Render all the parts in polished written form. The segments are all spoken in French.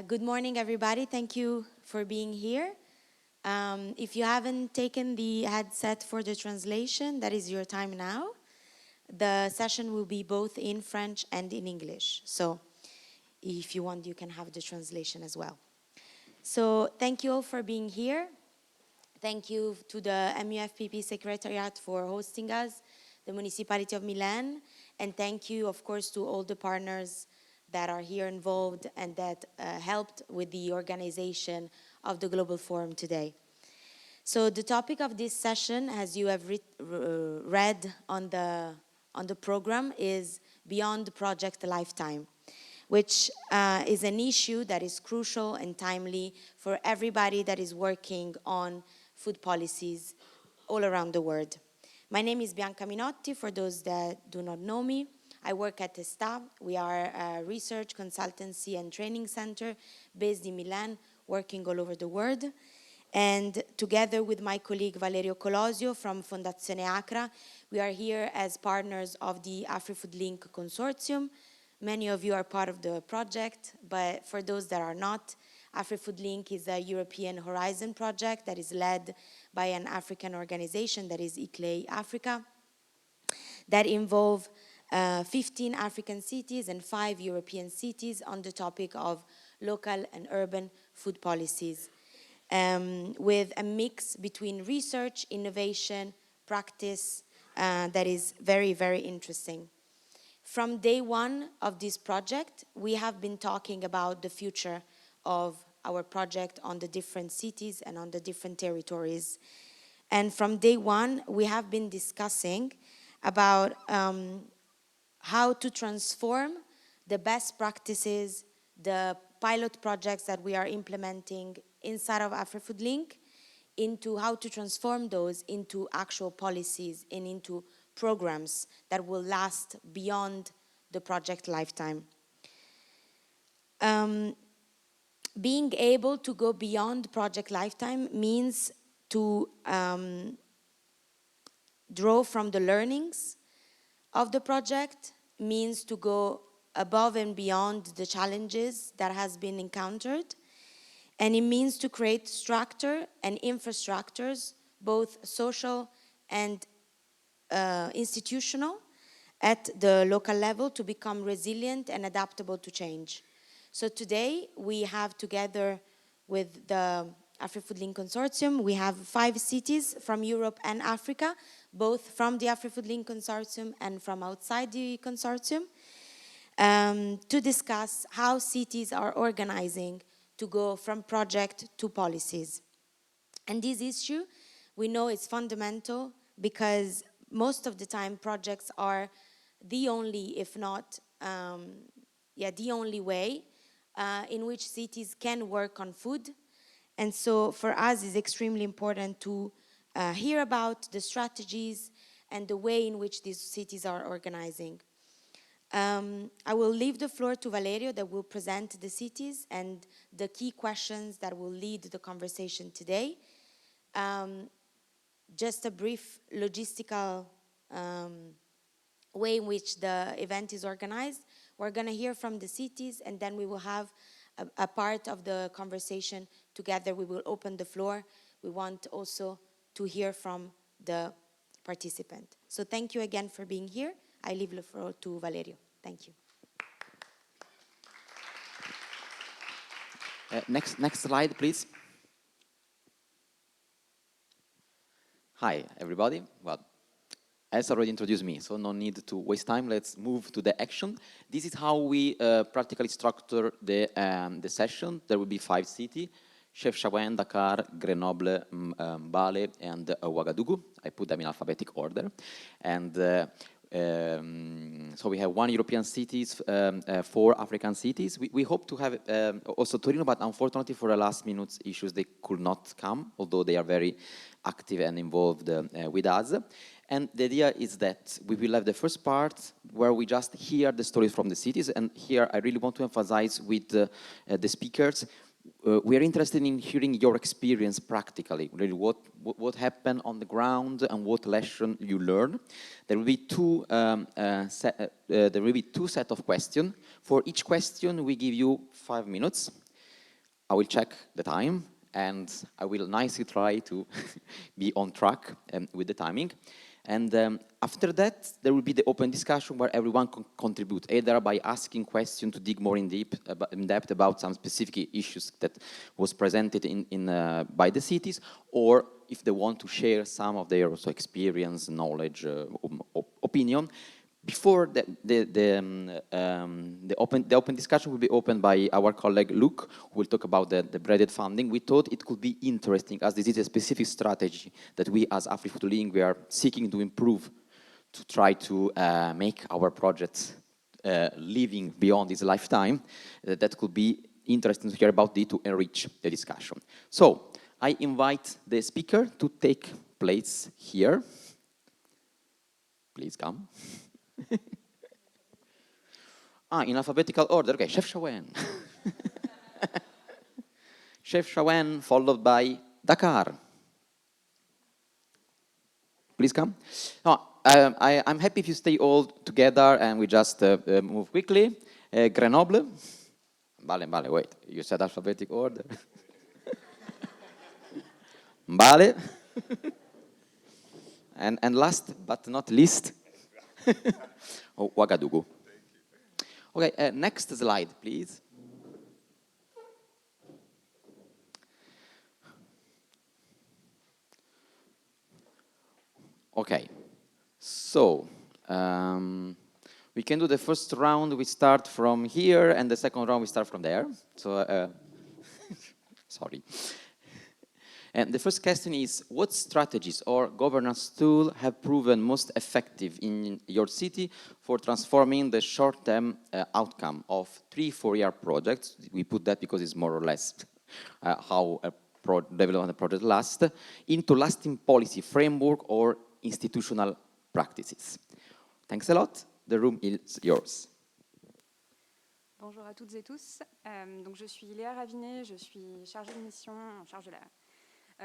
Good morning, everybody. Thank you for being here. If you haven't taken the headset for the translation, that is your time now. The session will be both in French and in English. So if you want, you can have the translation as well. So thank you all for being here. Thank you to the MUFPP Secretariat for hosting us, the Municipality of Milan, and thank you, of course, to all the partners that are here involved and that helped with the organization of the Global Forum today. So the topic of this session, as you have read on the program, is Beyond Project Lifetime, which is an issue that is crucial and timely for everybody that is working on food policies all around the world. My name is Bianca Minotti, for those that do not know me. I work at Testa. We are a research, consultancy, and training center based in Milan, working all over the world. And together with my colleague Valerio Colosio from Fondazione Acra, we are here as partners of the AfriFood Link Consortium. Many of you are part of the project, but for those that are not, AfriFood Link is a European Horizon project that is led by an African organization that is ICLEI Africa, that involve 15 African cities and 5 European cities on the topic of local and urban food policies, with a mix between research, innovation, practice that is very, very interesting. From day one of this project, we have been talking about the future of our project on the different cities and on the different territories. And from day one, we have been discussing about how to transform the best practices, the pilot projects that we are implementing inside of AfriFood Link, into how to transform those into actual policies and into programs that will last beyond the project lifetime. Being able to go beyond project lifetime means to draw from the learnings of the project, means to go above and beyond the challenges that has been encountered, and it means to create structure and infrastructures, both social and institutional, at the local level, to become resilient and adaptable to change. So today we have, together with the AfriFood Link Consortium, we have 5 cities from Europe and Africa, both from the AfriFood Link Consortium and from outside the consortium, to discuss how cities are organizing to go from project to policies. And this issue, we know, is fundamental because most of the time projects are the only, if not, the only way in which cities can work on food. And so for us, it's extremely important to hear about the strategies and the way in which these cities are organizing. I will leave the floor to Valerio, that will present the cities and the key questions that will lead the conversation today. Just a brief logistical way in which the event is organized. We're going to hear from the cities, and then we will have a part of the conversation together. We will open the floor. We want also to hear from the participant. So thank you again for being here. I leave the floor to Valerio. Thank you. Next slide, please. Hi, everybody. Well, as already introduced me, so no need to waste time. Let's move to the action. This is how we practically structure the session. There will be 5 cities: Chefchaouen, Dakar, Grenoble, Mbale, and Ouagadougou. I put them in alphabetic order. And so we have 1 European cities, 4 African cities. We hope to have also Torino, but unfortunately for the last minute issues, they could not come, although they are very active and involved with us. And the idea is that we will have the first part where we just hear the stories from the cities. And here I really want to emphasize with the speakers, we are interested in hearing your experience practically, really what happened on the ground and what lesson you learn. There will be 2 sets of questions. For each question, we give you 5 minutes. I will check the time, and I will nicely try to be on track with the timing. And after that, there will be the open discussion where everyone can contribute, either by asking questions to dig more in depth about some specific issues that was presented by the cities, or if they want to share some of their also experience, knowledge, opinion. Before the open discussion will be opened by our colleague Luc, who will talk about the breaded funding. We thought it could be interesting, as this is a specific strategy that we as AfriFuturing we are seeking to improve, to try to make our projects living beyond this lifetime. That could be interesting to hear about it to enrich the discussion. So I invite the speaker to take place here. Please come. In alphabetical order. Okay, Chef Chawen. Chef Chawen, followed by Dakar. Please come. No, I'm happy if you stay all together and we just move quickly. Grenoble. Vale, wait. You said alphabetic order. Mbale. And last but not least, Ouagadougou. Okay, next slide, please. Okay, so we can do the first round. We start from here, and the second round we start from there. So, sorry. And the first question is, what strategies or governance tools have proven most effective in your city for transforming the short-term outcome of 3-4-year projects? We put that because it's more or less how a development project lasts, into lasting policy framework or institutional practices. Thanks a lot. The room is yours. Bonjour à toutes et tous. Donc je suis Léa Ravinet, je suis chargée de mission en charge de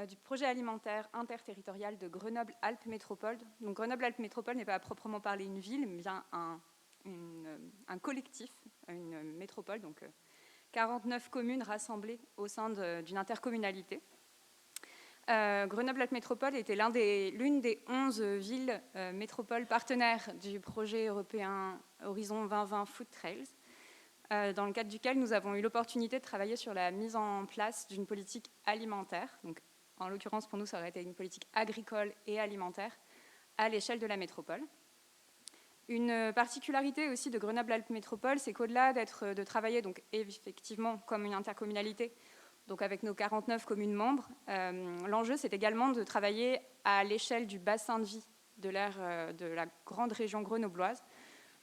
du projet alimentaire interterritorial de Grenoble-Alpes Métropole. Donc Grenoble-Alpes Métropole n'est pas à proprement parler une ville, mais bien un collectif, une métropole, donc 49 communes rassemblées au sein d'une intercommunalité. Grenoble-Alpes Métropole était l'une des 11 villes métropoles partenaires du projet européen Horizon 2020 Food Trails, dans le cadre duquel nous avons eu l'opportunité de travailler sur la mise en place d'une politique alimentaire. Donc, en l'occurrence, pour nous, ça aurait été une politique agricole et alimentaire à l'échelle de la métropole. Une particularité aussi de Grenoble-Alpes Métropole, c'est qu'au-delà de travailler donc, effectivement comme une intercommunalité, donc avec nos 49 communes membres, l'enjeu, c'est également de travailler à l'échelle du bassin de vie de la grande région grenobloise.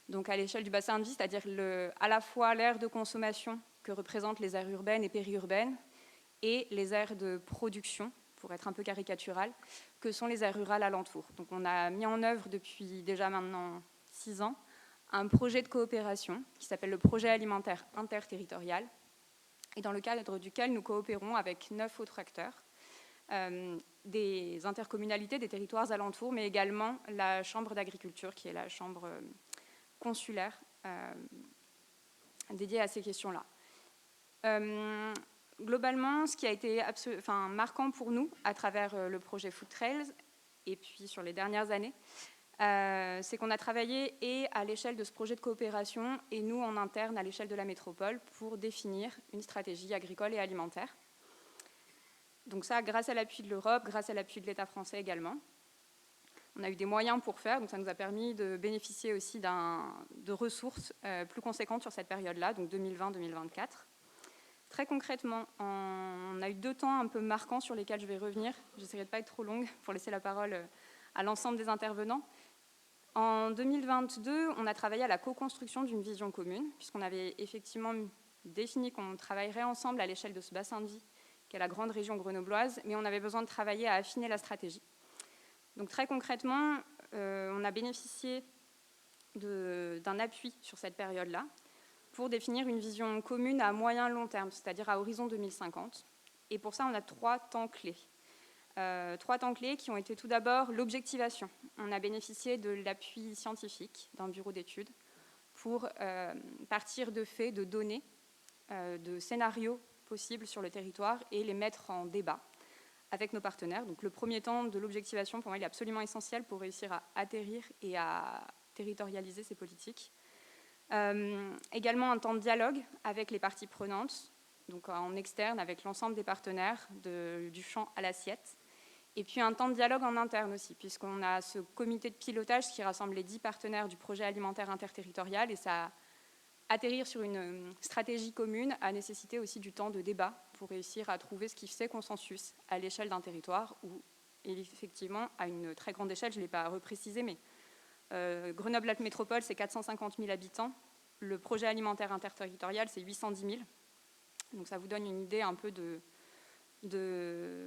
Donc à l'échelle du bassin de vie, c'est-à-dire à la fois l'aire de consommation que représentent les aires urbaines et périurbaines et les aires de production, pour être un peu caricatural, que sont les aires rurales alentours. Donc on a mis en œuvre depuis déjà maintenant 6 ans un projet de coopération qui s'appelle le projet alimentaire interterritorial et dans le cadre duquel nous coopérons avec 9 autres acteurs, des intercommunalités, des territoires alentours, mais également la Chambre d'agriculture qui est la chambre consulaire dédiée à ces questions-là. Globalement, ce qui a été marquant pour nous à travers le projet Food Trails et puis sur les dernières années, c'est qu'on a travaillé et à l'échelle de ce projet de coopération et nous en interne à l'échelle de la métropole pour définir une stratégie agricole et alimentaire. Donc ça, grâce à l'appui de l'Europe, grâce à l'appui de l'État français également. On a eu des moyens pour faire, donc ça nous a permis de bénéficier aussi de ressources plus conséquentes sur cette période-là, donc 2020-2024. Très concrètement, on a eu 2 temps un peu marquants sur lesquels je vais revenir. J'essaierai de ne pas être trop longue pour laisser la parole à l'ensemble des intervenants. En 2022, on a travaillé à la co-construction d'une vision commune, puisqu'on avait effectivement défini qu'on travaillerait ensemble à l'échelle de ce bassin de vie, qui est la grande région grenobloise, mais on avait besoin de travailler à affiner la stratégie. Donc très concrètement, on a bénéficié d'un appui sur cette période-là, pour définir une vision commune à moyen long terme, c'est-à-dire à horizon 2050. Et pour ça, on a 3 temps clés. 3 temps clés qui ont été tout d'abord l'objectivation. On a bénéficié de l'appui scientifique d'un bureau d'études pour partir de faits, de données, de scénarios possibles sur le territoire et les mettre en débat avec nos partenaires. Donc le premier temps de l'objectivation, pour moi, il est absolument essentiel pour réussir à atterrir et à territorialiser ces politiques. Également un temps de dialogue avec les parties prenantes, donc en externe avec l'ensemble des partenaires, du champ à l'assiette. Et puis un temps de dialogue en interne aussi, puisqu'on a ce comité de pilotage qui rassemble les 10 partenaires du projet alimentaire interterritorial, et ça, atterrir sur une stratégie commune a nécessité aussi du temps de débat pour réussir à trouver ce qui fait consensus à l'échelle d'un territoire où, effectivement, à une très grande échelle, je ne l'ai pas reprécisé, mais Grenoble-Alpes Métropole, c'est 450 000 habitants. Le projet alimentaire interterritorial, c'est 810 000. Donc ça vous donne une idée un peu de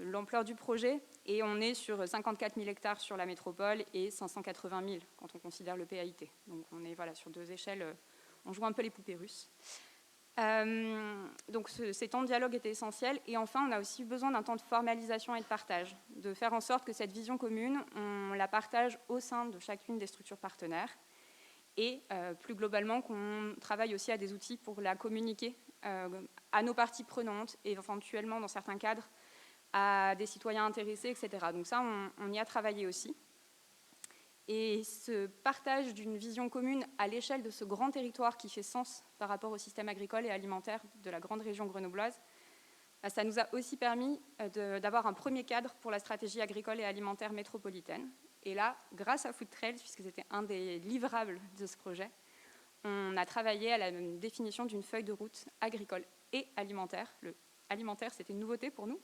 l'ampleur du projet. Et on est sur 54 000 hectares sur la métropole et 580 000 quand on considère le PAIT. Donc on est sur 2 échelles. On joue un peu les poupées russes. Donc ces temps de dialogue étaient essentiels. Et enfin, on a aussi besoin d'un temps de formalisation et de partage, de faire en sorte que cette vision commune, on la partage au sein de chacune des structures partenaires. Et plus globalement, qu'on travaille aussi à des outils pour la communiquer à nos parties prenantes et éventuellement, dans certains cadres, à des citoyens intéressés, etc. Donc ça, on y a travaillé aussi. Et ce partage d'une vision commune à l'échelle de ce grand territoire qui fait sens par rapport au système agricole et alimentaire de la grande région grenobloise, ça nous a aussi permis d'avoir un premier cadre pour la stratégie agricole et alimentaire métropolitaine. Et là, grâce à Food Trails, puisque c'était un des livrables de ce projet, on a travaillé à la définition d'une feuille de route agricole et alimentaire. Le alimentaire, c'était une nouveauté pour nous.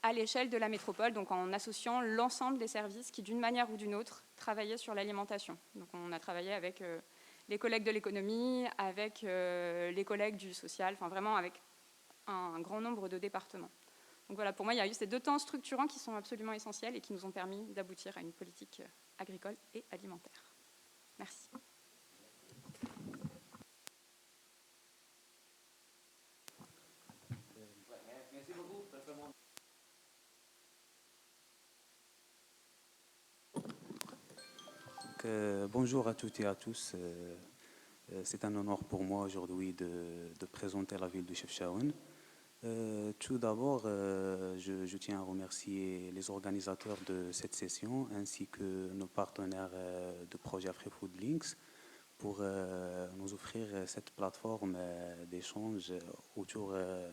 À l'échelle de la métropole, donc en associant l'ensemble des services qui, d'une manière ou d'une autre, travaillaient sur l'alimentation. Donc on a travaillé avec les collègues de l'économie, avec les collègues du social, enfin vraiment avec un grand nombre de départements. Donc voilà, pour moi, il y a eu ces 2 temps structurants qui sont absolument essentiels et qui nous ont permis d'aboutir à une politique agricole et alimentaire. Merci. Bonjour à toutes et à tous. C'est un honneur pour moi aujourd'hui de présenter la ville de Chefchaouen. Tout d'abord, je tiens à remercier les organisateurs de cette session ainsi que nos partenaires de projet AfriFood Links pour nous offrir cette plateforme d'échange autour de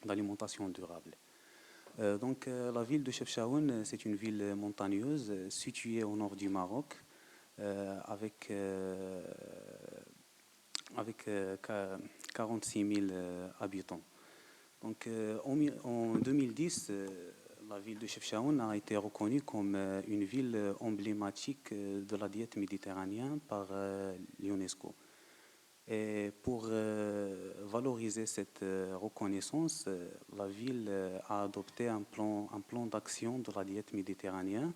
l'alimentation durable. Donc, la ville de Chefchaouen, c'est une ville montagneuse située au nord du Maroc avec 46 000 habitants. Donc, en 2010, la ville de Chefchaouen a été reconnue comme une ville emblématique de la diète méditerranéenne par l'UNESCO. Et pour valoriser cette reconnaissance, la ville a adopté un plan d'action de la diète méditerranéenne.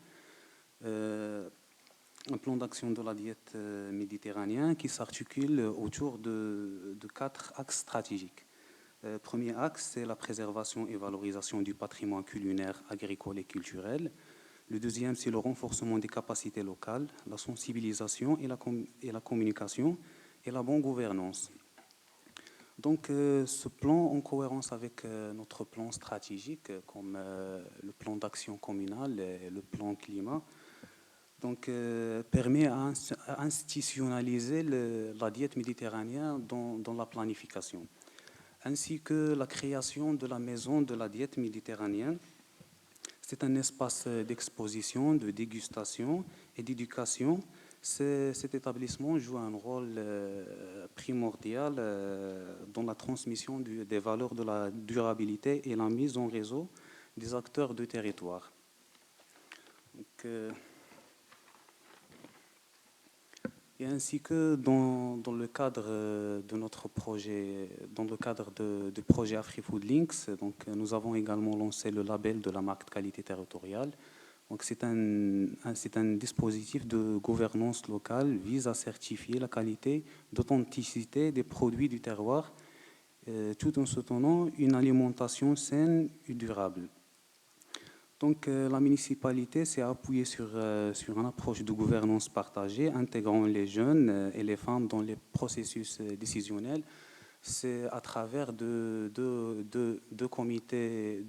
Un plan d'action de la diète méditerranéenne qui s'articule autour de 4 axes stratégiques. Premier axe, c'est la préservation et valorisation du patrimoine culinaire, agricole et culturel. Le deuxième, c'est le renforcement des capacités locales, la sensibilisation et la communication et la bonne gouvernance. Donc, ce plan, en cohérence avec notre plan stratégique, comme le plan d'action communal et le plan climat, donc, permet à institutionnaliser la diète méditerranéenne dans la planification, ainsi que la création de la maison de la diète méditerranéenne. C'est un espace d'exposition, de dégustation et d'éducation. Cet établissement joue un rôle primordial dans la transmission des valeurs de la durabilité et la mise en réseau des acteurs de territoire. Donc, et ainsi que dans le cadre de notre projet, dans le cadre du projet AfriFood Links, donc nous avons également lancé le label de la marque de qualité territoriale. Donc c'est un dispositif de gouvernance locale vise à certifier la qualité, d'authenticité des produits du terroir, tout en soutenant une alimentation saine et durable. Donc, la municipalité s'est appuyée sur une approche de gouvernance partagée, intégrant les jeunes et les femmes dans les processus décisionnels. c'est à travers deux comités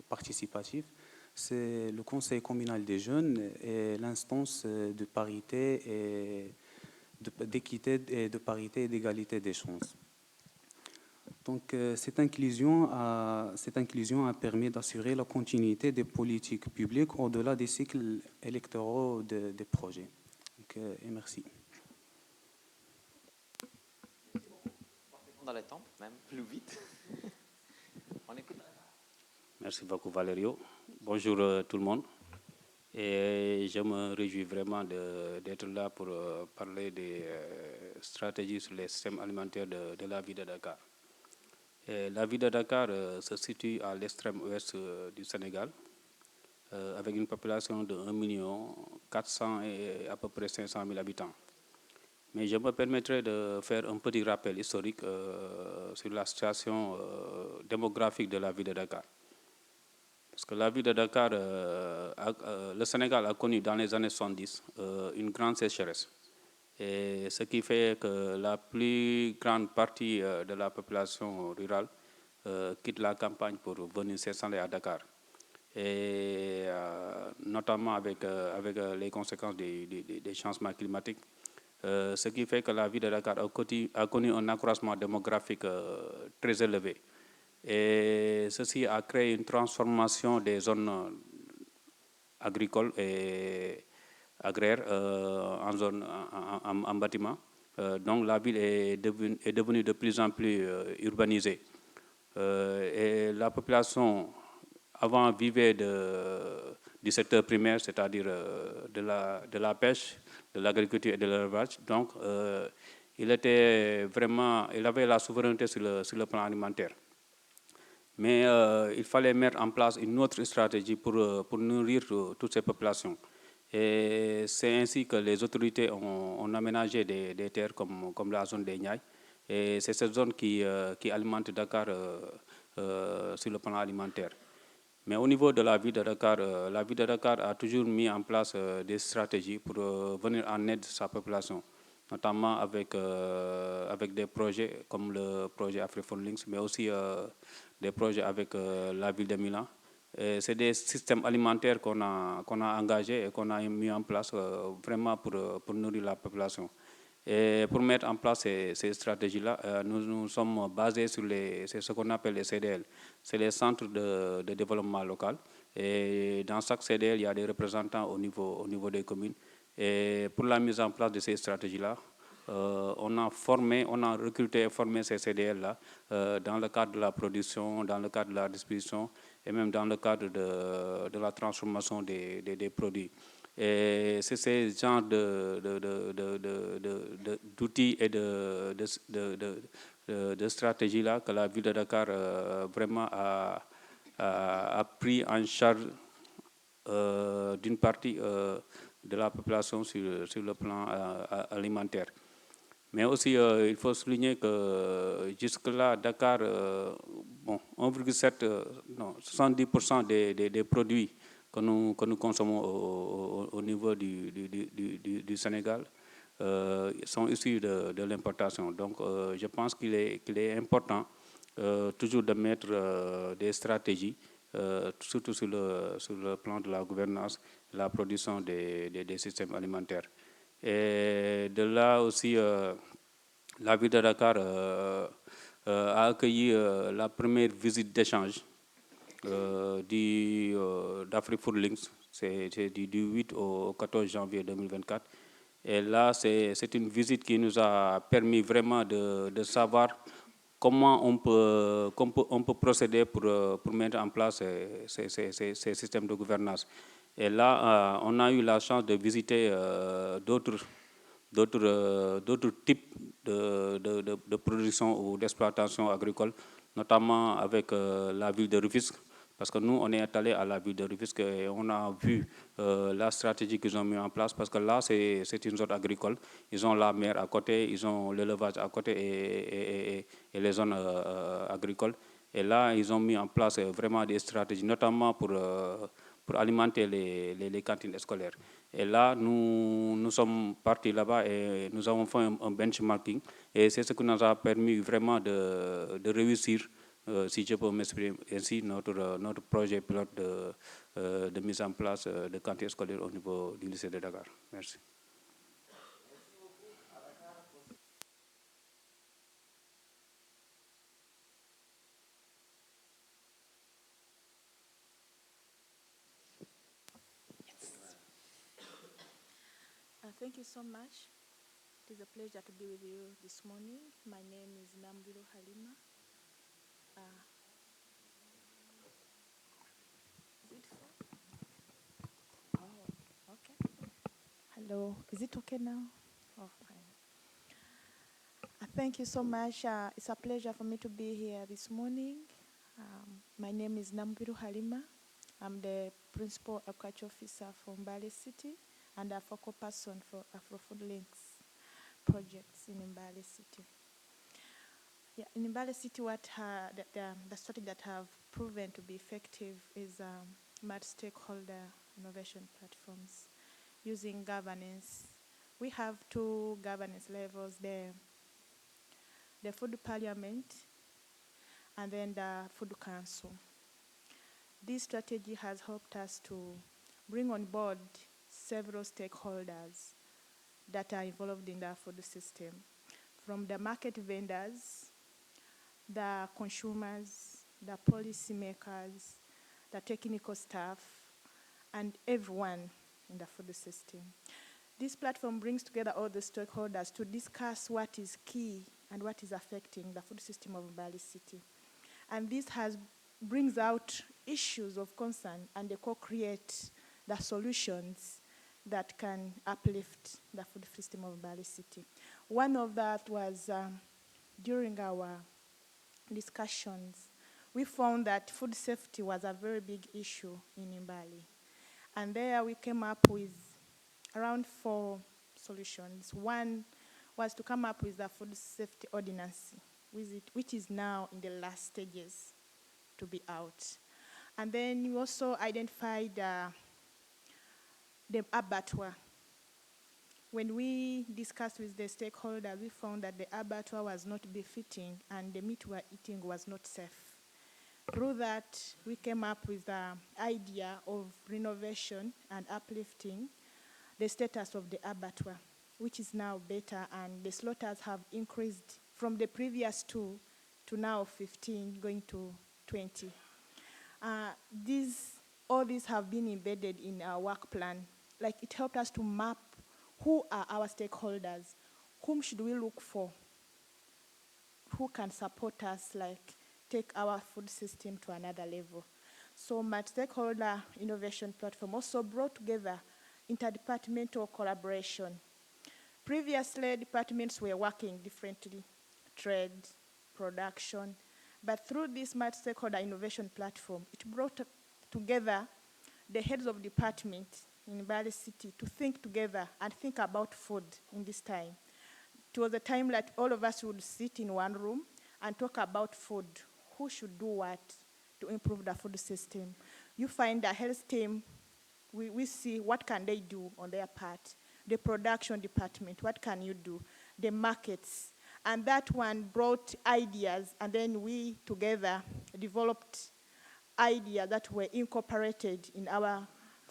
participatifs. C'est le Conseil communal des jeunes et l'instance de parité et d'équité et de parité et d'égalité des chances. Donc, cette inclusion a permis d'assurer la continuité des politiques publiques au-delà des cycles électoraux des projets. Donc, et merci. Dans le temps, même plus vite. On écoute. Merci beaucoup Valerio. Bonjour tout le monde. Et je me réjouis vraiment d'être là pour parler des stratégies sur les systèmes alimentaires de la ville de Dakar. Et la ville de Dakar se situe à l'extrême ouest du Sénégal, avec une population de 1 400 000 et à peu près 500 000 habitants. Mais je me permettrai de faire un petit rappel historique sur la situation démographique de la ville de Dakar. Parce que la ville de Dakar, le Sénégal a connu dans les années 70 une grande sécheresse. Et ce qui fait que la plus grande partie de la population rurale quitte la campagne pour venir s'installer à Dakar. Et notamment avec les conséquences des changements climatiques. Ce qui fait que la ville de Dakar a connu un accroissement démographique très élevé. Et ceci a créé une transformation des zones agricoles et agraires en zone en bâtiment. Donc la ville est devenue de plus en plus urbanisée. Et la population avant vivait du secteur primaire, c'est-à-dire de la pêche, de l'agriculture et de l'élevage. Donc il avait la souveraineté sur le plan alimentaire. Mais il fallait mettre en place une autre stratégie pour nourrir toutes ces populations. Et c'est ainsi que les autorités ont aménagé des terres comme la zone des Niayes. Et c'est cette zone qui alimente Dakar sur le plan alimentaire. Mais au niveau de la ville de Dakar a toujours mis en place des stratégies pour venir en aide de sa population, notamment avec des projets comme le projet AfriFood Links, mais aussi des projets avec la ville de Milan. C'est des systèmes alimentaires qu'on a engagés et qu'on a mis en place vraiment pour nourrir la population. Et pour mettre en place ces stratégies-là, nous sommes basés sur ce qu'on appelle les CDL. C'est les centres de développement local. Et dans chaque CDL, il y a des représentants au niveau des communes. Et pour la mise en place de ces stratégies-là, on a recruté et formé ces CDL-là dans le cadre de la production, dans le cadre de la distribution et même dans le cadre de la transformation des produits. Et c'est ces genres d'outils et de stratégies-là que la ville de Dakar vraiment a pris en charge d'une partie de la population sur le plan alimentaire. Mais aussi, il faut souligner que jusque-là, Dakar, 70% des produits que nous consommons au niveau du Sénégal sont issus de l'importation. Donc, je pense qu'il est important toujours de mettre des stratégies, surtout sur le plan de la gouvernance, la production des systèmes alimentaires. Et de là aussi, la ville de Dakar a accueilli la première visite d'échange d'AfriFood Links, c'est du 8 au 14 janvier 2024. Et là, c'est une visite qui nous a permis vraiment de savoir comment on peut procéder pour mettre en place ces systèmes de gouvernance. Et là, on a eu la chance de visiter d'autres types de production ou d'exploitation agricole, notamment avec la ville de Rufisque. Parce que nous, on est allé à la ville de Rufisque et on a vu la stratégie qu'ils ont mis en place. Parce que là, c'est une zone agricole. Ils ont la mer à côté, ils ont l'élevage à côté et les zones agricoles. Et là, ils ont mis en place vraiment des stratégies, notamment pour pour alimenter les cantines scolaires. Et là, nous sommes partis là-bas et nous avons fait un benchmarking. Et c'est ce qui nous a permis vraiment de réussir, si je peux m'exprimer ainsi, notre projet pilote de mise en place de cantines scolaires au niveau du lycée de Dakar. Merci. Thank you so much. It is a pleasure to be with you this morning. My name is Nambiru Halima. Is it full? Oh, okay. Hello, is it okay now? Oh, fine. Thank you so much. It's a pleasure for me to be here this morning. My name is Nambiru Halima. I'm the Principal Agriculture Officer for Mbale City and a focal person for AfroFood Links projects in Mbale City. Yeah, in Mbale City, the strategy that have proven to be effective is multi-stakeholder innovation platforms using governance. We have two governance levels there, the Food Parliament and then the Food Council. This strategy has helped us to bring on board several stakeholders that are involved in the food system, from the market vendors, the consumers, the policymakers, the technical staff, and everyone in the food system. This platform brings together all the stakeholders to discuss what is key and what is affecting the food system of Mbale City. And this brings out issues of concern, and they co-create the solutions that can uplift the food system of Mbale City. One of that was during our discussions, we found that food safety was a very big issue in Mbale. And there we came up with around 4 solutions. One was to come up with the food safety ordinance, which is now in the last stages to be out. And then we also identified the abattoir. When we discussed with the stakeholders, we found that the abattoir was not befitting and the meat we were eating was not safe. Through that, we came up with the idea of renovation and uplifting the status of the abattoir, which is now better, and the slaughters have increased from the previous 2 to now 15, going to 20. All these have been embedded in our work plan. Like, it helped us to map who are our stakeholders, whom should we look for, who can support us, like take our food system to another level. So multi-stakeholder innovation platform also brought together interdepartmental collaboration. Previously, departments were working differently, trade, production, but through this multi-stakeholder innovation platform, it brought together the heads of department in Mbale City to think together and think about food in this time. It was a time that all of us would sit in one room and talk about food. Who should do what to improve the food system? You find the health team, we see what can they do on their part. The production department, what can you do? The markets. And that one brought ideas, and then we together developed ideas that were incorporated in our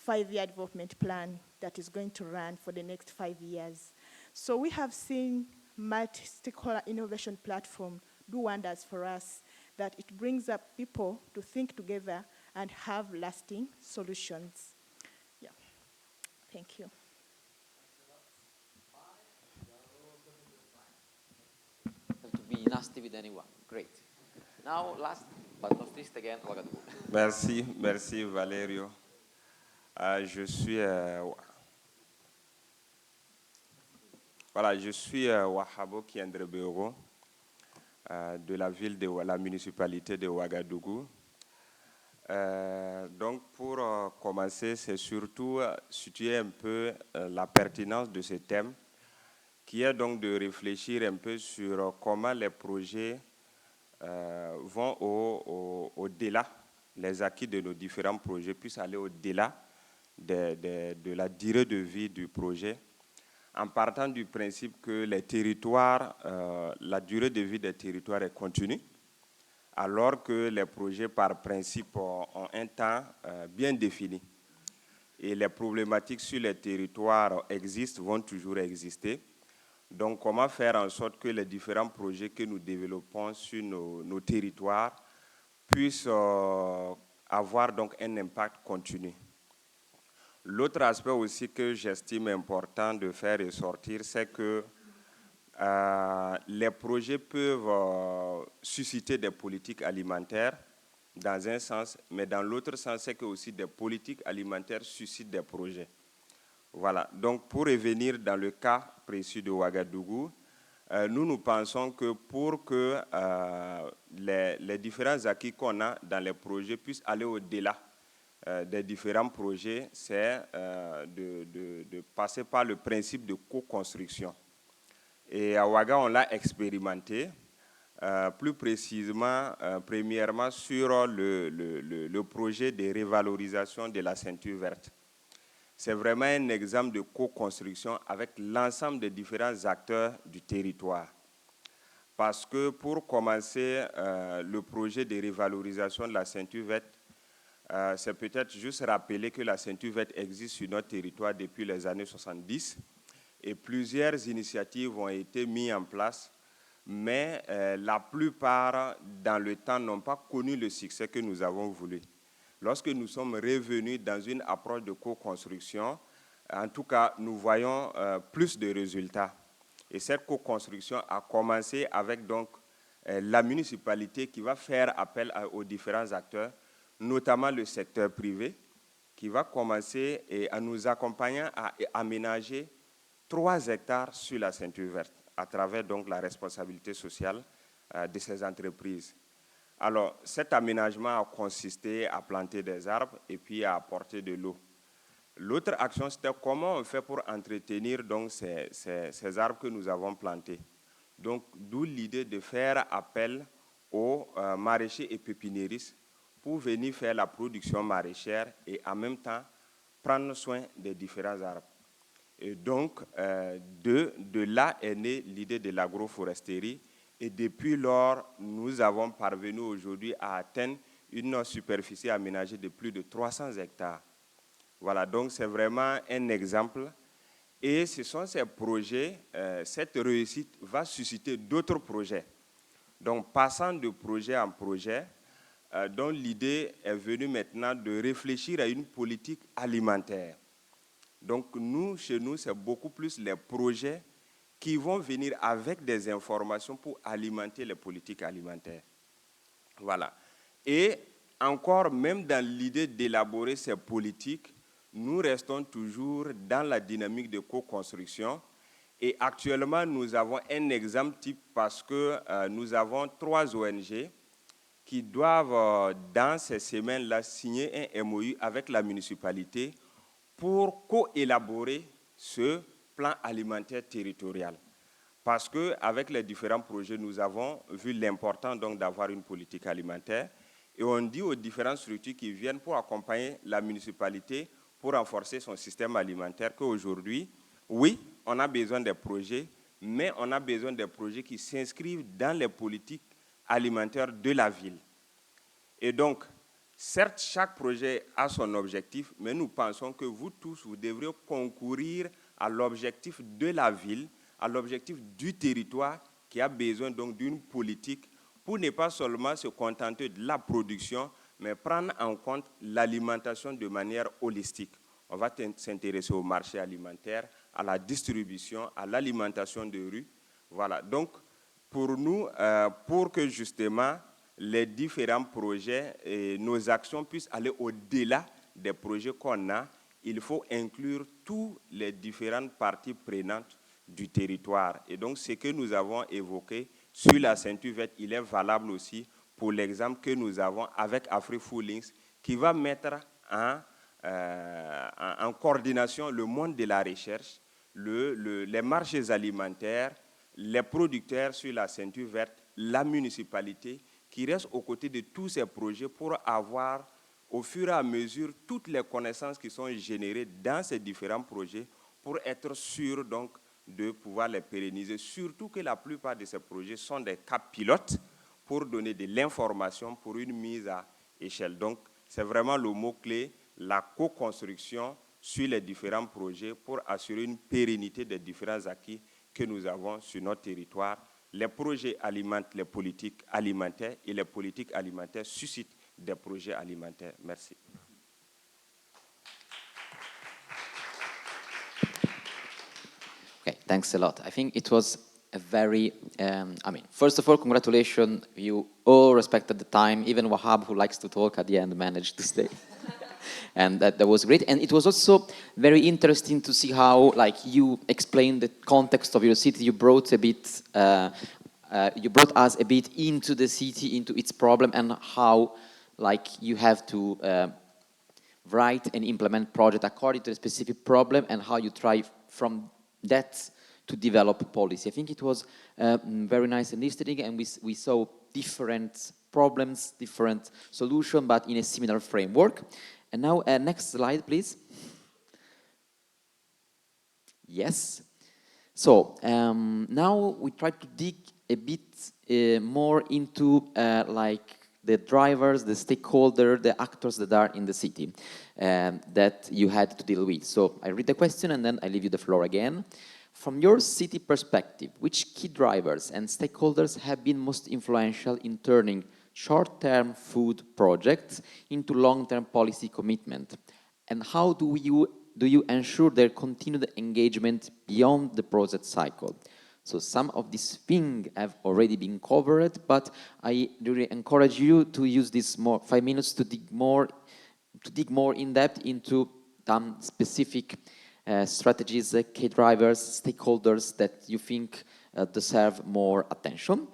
5-year development plan that is going to run for the next 5 years. So we have seen multi-stakeholder innovation platform do wonders for us, that it brings up people to think together and have lasting solutions. Yeah, thank you. To be nasty with anyone, great. Now, last but not least, again, Ouagadougou. Merci Valerio. Je suis Wahabo Kiandrebero de la ville de la municipalité de Ouagadougou. Donc pour commencer, c'est surtout situer un peu la pertinence de ce thème, qui est donc de réfléchir un peu sur comment les projets vont au-delà les acquis de nos différents projets puissent aller au-delà de la durée de vie du projet, en partant du principe que les territoires, la durée de vie des territoires est continue, alors que les projets, par principe, ont un temps bien défini. Et les problématiques sur les territoires existent, vont toujours exister. Donc, comment faire en sorte que les différents projets que nous développons sur nos territoires puissent avoir donc un impact continu. L'autre aspect aussi que j'estime important de faire ressortir, c'est que les projets peuvent susciter des politiques alimentaires dans un sens, mais dans l'autre sens, c'est que aussi des politiques alimentaires suscitent des projets. Voilà, donc pour revenir dans le cas précis de Ouagadougou, nous pensons que pour que les différents acquis qu'on a dans les projets puissent aller au-delà des différents projets, c'est de passer par le principe de co-construction. Et à Ouaga, on l'a expérimenté, plus précisément, premièrement, sur le projet de révalorisation de la ceinture verte. C'est vraiment un exemple de co-construction avec l'ensemble des différents acteurs du territoire. Parce que pour commencer le projet de révalorisation de la ceinture verte, c'est peut-être juste rappeler que la ceinture verte existe sur notre territoire depuis les années 70 et plusieurs initiatives ont été mises en place, mais la plupart, dans le temps, n'ont pas connu le succès que nous avons voulu. Lorsque nous sommes revenus dans une approche de co-construction, en tout cas, nous voyons plus de résultats. Et cette co-construction a commencé avec donc, la municipalité qui va faire appel aux différents acteurs, notamment le secteur privé, qui va commencer à nous accompagner à aménager 3 hectares sur la ceinture verte, à travers donc la responsabilité sociale de ces entreprises. Alors, cet aménagement a consisté à planter des arbres et puis à apporter de l'eau. L'autre action, c'était comment on fait pour entretenir donc, ces arbres que nous avons plantés. Donc, d'où l'idée de faire appel aux maraîchers et pépiniéristes pour venir faire la production maraîchère et en même temps prendre soin des différents arbres. Et donc, de là est née l'idée de l'agroforesterie. Et depuis lors, nous avons parvenu aujourd'hui à atteindre une superficie aménagée de plus de 300 hectares. Voilà, donc c'est vraiment un exemple. Et ce sont ces projets, cette réussite va susciter d'autres projets. Donc, passant de projet en projet, dont l'idée est venue maintenant de réfléchir à une politique alimentaire. Donc, nous, chez nous, c'est beaucoup plus les projets qui vont venir avec des informations pour alimenter les politiques alimentaires. Voilà. Et encore, même dans l'idée d'élaborer ces politiques, nous restons toujours dans la dynamique de co-construction. Et actuellement, nous avons un exemple type parce que nous avons 3 ONG qui doivent, dans ces semaines-là, signer un MOU avec la municipalité pour co-élaborer ce plan alimentaire territorial. Parce qu'avec les différents projets, nous avons vu l'important d'avoir une politique alimentaire et on dit aux différentes structures qui viennent pour accompagner la municipalité pour renforcer son système alimentaire qu'aujourd'hui, oui, on a besoin des projets, mais on a besoin des projets qui s'inscrivent dans les politiques alimentaires de la ville. Et donc, certes, chaque projet a son objectif, mais nous pensons que vous tous, vous devriez concourir à l'objectif de la ville, à l'objectif du territoire qui a besoin donc d'une politique pour ne pas seulement se contenter de la production, mais prendre en compte l'alimentation de manière holistique. On va s'intéresser au marché alimentaire, à la distribution, à l'alimentation de rue. Voilà. Donc, pour nous, pour que justement les différents projets et nos actions puissent aller au-delà des projets qu'on a, il faut inclure toutes les différentes parties prenantes du territoire. Et donc, ce que nous avons évoqué sur la ceinture verte, il est valable aussi pour l'exemple que nous avons avec AfriFoodLinks, qui va mettre en coordination le monde de la recherche, les marchés alimentaires, les producteurs sur la ceinture verte, la municipalité, qui reste aux côtés de tous ces projets pour avoir, au fur et à mesure, toutes les connaissances qui sont générées dans ces différents projets pour être sûr donc de pouvoir les pérenniser. Surtout que la plupart de ces projets sont des cas pilotes pour donner de l'information pour une mise à échelle. Donc, c'est vraiment le mot-clé, la co-construction sur les différents projets pour assurer une pérennité des différents acquis que nous avons sur notre territoire. Les projets alimentent les politiques alimentaires et les politiques alimentaires suscitent des projets alimentaires. Merci. Okay, thanks a lot. I think it was a very, first of all, congratulations. You all respected the time. Even Wahab, who likes to talk at the end, managed to stay. And that was great. And it was also very interesting to see how, like, you explained the context of your city. You brought a bit, you brought us a bit into the city, into its problem, and how, like, you have to write and implement project according to a specific problem, and how you try from that to develop policy. I think it was very nice and interesting, and we saw different problems, different solutions, but in a similar framework. And now, next slide, please. Yes. So now we try to dig a bit more into like the drivers, the stakeholders, the actors that are in the city that you had to deal with. So I read the question and then I leave you the floor again. From your city perspective, which key drivers and stakeholders have been most influential in turning short-term food projects into long-term policy commitment? And how do you ensure their continued engagement beyond the project cycle? So some of these things have already been covered, but I really encourage you to use this 5 minutes to dig more in depth into some specific strategies, key drivers, stakeholders that you think deserve more attention.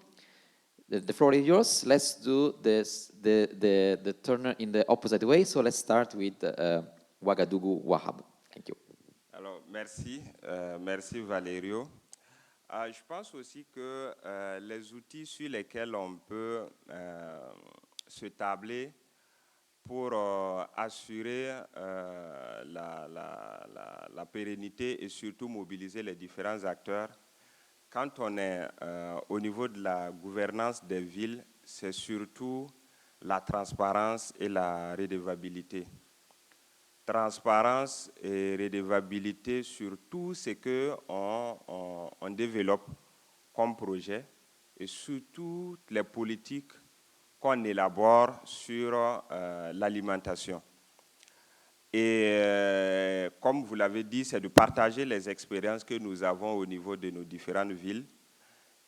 The floor is yours. Let's do this, the turn in the opposite way. So let's start with Ouagadougou Wahab. Thank you. Alors, merci. Merci Valerio. Je pense aussi que les outils sur lesquels on peut se tabler pour assurer la pérennité et surtout mobiliser les différents acteurs. Quand on est au niveau de la gouvernance des villes, c'est surtout la transparence et la redevabilité. Transparence et redevabilité sur tout ce qu'on développe comme projet et sur toutes les politiques qu'on élabore sur l'alimentation. Et comme vous l'avez dit, c'est de partager les expériences que nous avons au niveau de nos différentes villes.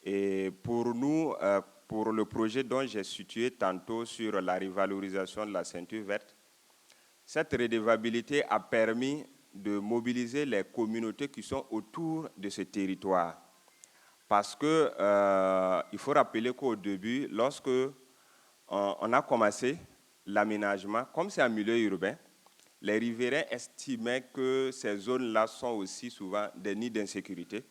Et pour nous, pour le projet dont j'ai situé tantôt sur la revalorisation de la ceinture verte, cette redevabilité a permis de mobiliser les communautés qui sont autour de ce territoire. Parce que il faut rappeler qu'au début, lorsque on a commencé l'aménagement, comme c'est un milieu urbain, les riverains estimaient que ces zones-là sont aussi souvent des nids d'insécurité,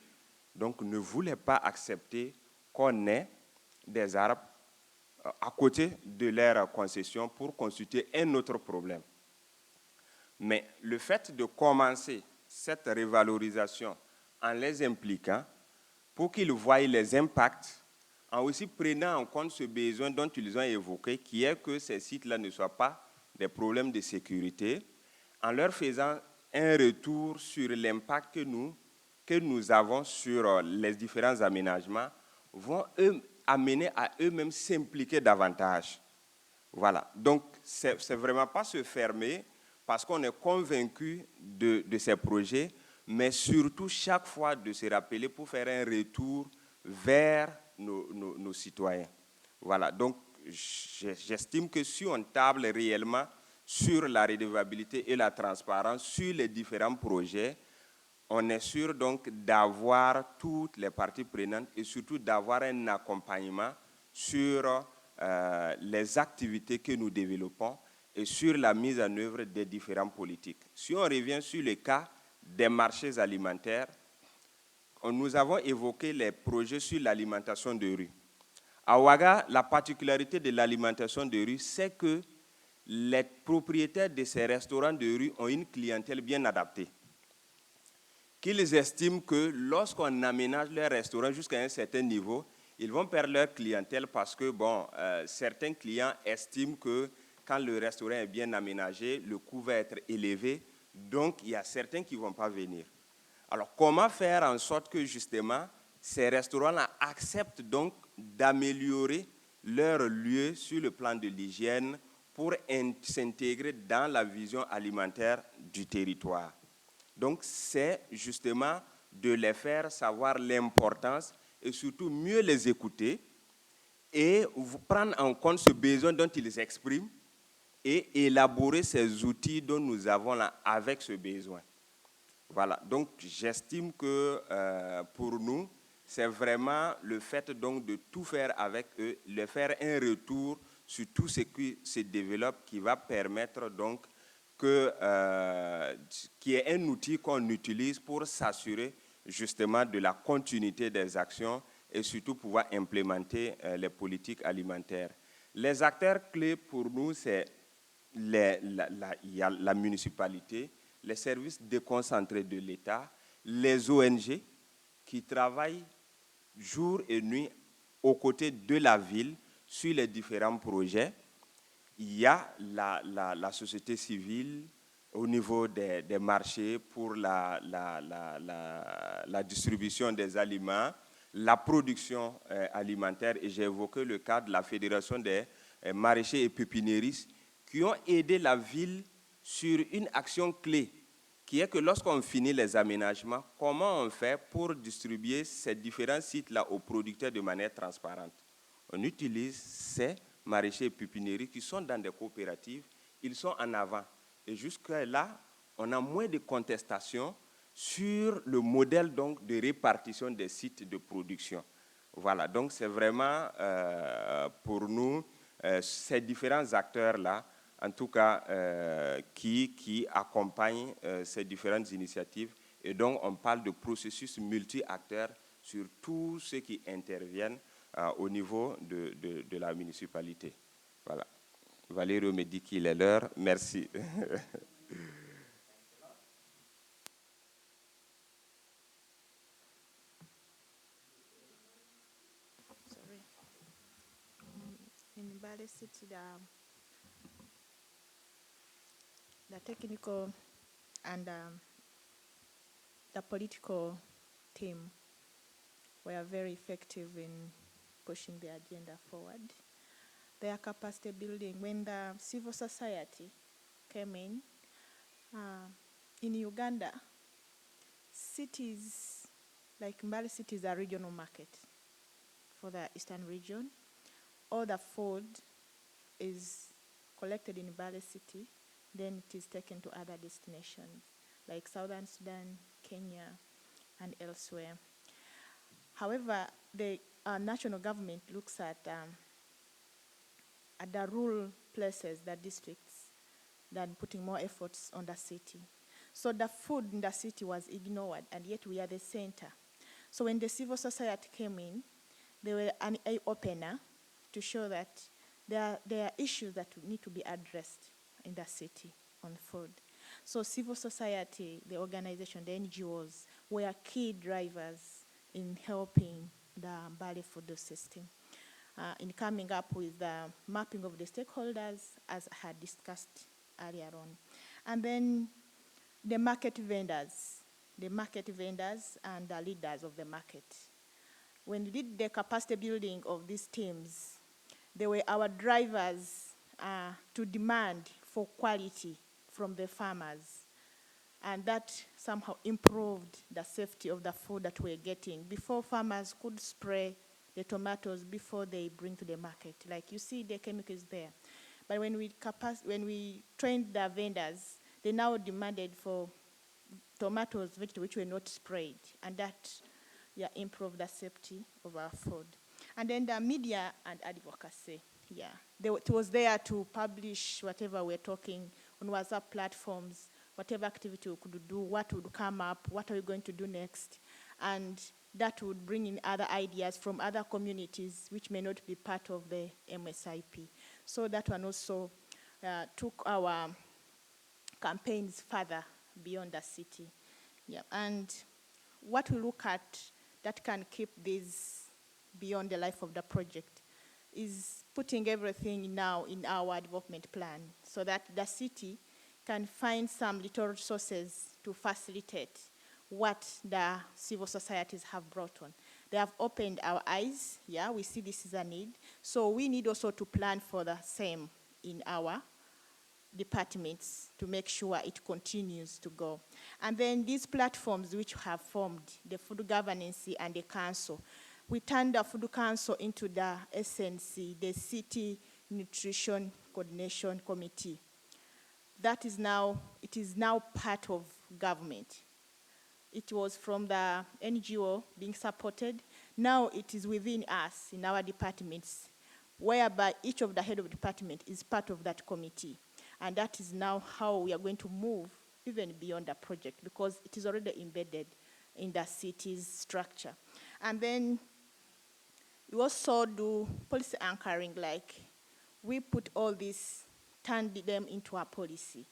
donc ne voulaient pas accepter qu'on ait des arbres à côté de leur concession pour constituer un autre problème. Mais le fait de commencer cette revalorisation en les impliquant pour qu'ils voient les impacts, en aussi prenant en compte ce besoin dont ils ont évoqué, qui est que ces sites-là ne soient pas des problèmes de sécurité, en leur faisant un retour sur l'impact que nous avons sur les différents aménagements, vont amener à eux-mêmes s'impliquer davantage. Voilà. Donc, c'est vraiment pas se fermer parce qu'on est convaincu de ces projets, mais surtout chaque fois de se rappeler pour faire un retour vers nos citoyens. Voilà. Donc, j'estime que si on table réellement sur la redevabilité et la transparence sur les différents projets, on est sûr donc d'avoir toutes les parties prenantes et surtout d'avoir un accompagnement sur les activités que nous développons et sur la mise en œuvre des différentes politiques. Si on revient sur le cas des marchés alimentaires, nous avons évoqué les projets sur l'alimentation de rue. À Ouaga, la particularité de l'alimentation de rue, c'est que les propriétaires de ces restaurants de rue ont une clientèle bien adaptée. Qu'ils estiment que lorsqu'on aménage leur restaurant jusqu'à un certain niveau, ils vont perdre leur clientèle parce que certains clients estiment que quand le restaurant est bien aménagé, le coût va être élevé, donc il y a certains qui ne vont pas venir. Alors comment faire en sorte que justement ces restaurants-là acceptent donc d'améliorer leur lieu sur le plan de l'hygiène pour s'intégrer dans la vision alimentaire du territoire. Donc, c'est justement de les faire savoir l'importance et surtout mieux les écouter et prendre en compte ce besoin dont ils expriment et élaborer ces outils dont nous avons là avec ce besoin. Voilà, donc j'estime que pour nous, c'est vraiment le fait donc de tout faire avec eux, de faire un retour sur tout ce qui se développe qui va permettre donc qu'il y ait un outil qu'on utilise pour s'assurer justement de la continuité des actions et surtout pouvoir implémenter les politiques alimentaires. Les acteurs clés pour nous, c'est la municipalité, les services déconcentrés de l'État, les ONG qui travaillent jour et nuit aux côtés de la ville sur les différents projets. Il y a la société civile au niveau des marchés pour la distribution des aliments, la production alimentaire, et j'ai évoqué le cas de la Fédération des maraîchers et pépiniéristes qui ont aidé la ville sur une action clé, qui est que lorsqu'on finit les aménagements, comment on fait pour distribuer ces différents sites-là aux producteurs de manière transparente? On utilise ces maraîchers et pépiniéristes qui sont dans des coopératives, ils sont en avant. Et jusque-là, on a moins de contestations sur le modèle donc, de répartition des sites de production. Voilà, donc c'est vraiment pour nous ces différents acteurs-là, en tout cas qui accompagnent ces différentes initiatives. Et donc on parle de processus multi-acteurs sur tous ceux qui interviennent au niveau de la municipalité. Voilà. Valérie me dit qu'il est l'heure. Merci. In Mbale City, the technical and the political team were very effective in pushing the agenda forward. Their capacity building, when the civil society came in Uganda, cities, like Mbale City is a regional market for the eastern region. All the food is collected in Mbale City, then it is taken to other destinations, like Southern Sudan, Kenya, and elsewhere. However, the national government looks at the rural places, the districts, than putting more efforts on the city. So the food in the city was ignored, and yet we are the center. So when the civil society came in, they were an eye-opener to show that there are issues that need to be addressed in the city on food. So civil society, the organization, the NGOs, were key drivers in helping the Mbale food system. In coming up with the mapping of the stakeholders, as I had discussed earlier on. And then the market vendors and the leaders of the market. When we did the capacity building of these teams, they were our drivers to demand for quality from the farmers. And that somehow improved the safety of the food that we're getting. Before, farmers could spray the tomatoes before they bring to the market. Like you see, the chemicals there. But when we trained the vendors, they now demanded for tomatoes, vegetables which were not sprayed, and that improved the safety of our food. And then the media and advocacy, it was there to publish whatever we're talking on WhatsApp platforms, whatever activity we could do, what would come up, what are we going to do next. And that would bring in other ideas from other communities which may not be part of the MSIP. So that one also took our campaigns further beyond the city. Yeah. And what we look at that can keep this beyond the life of the project is putting everything now in our development plan so that the city can find some little resources to facilitate what the civil societies have brought on. They have opened our eyes. Yeah, we see this is a need. So we need also to plan for the same in our departments to make sure it continues to go. And then these platforms which have formed, the Food Governance and the Council, we turned the Food Council into the SNC, the City Nutrition Coordination Committee. That is now, it is now part of government. It was from the NGO being supported. Now it is within us, in our departments, whereby each of the head of department is part of that committee. And that is now how we are going to move even beyond the project because it is already embedded in the city's structure. And then we also do policy anchoring, like we put all this, turned them into a policy.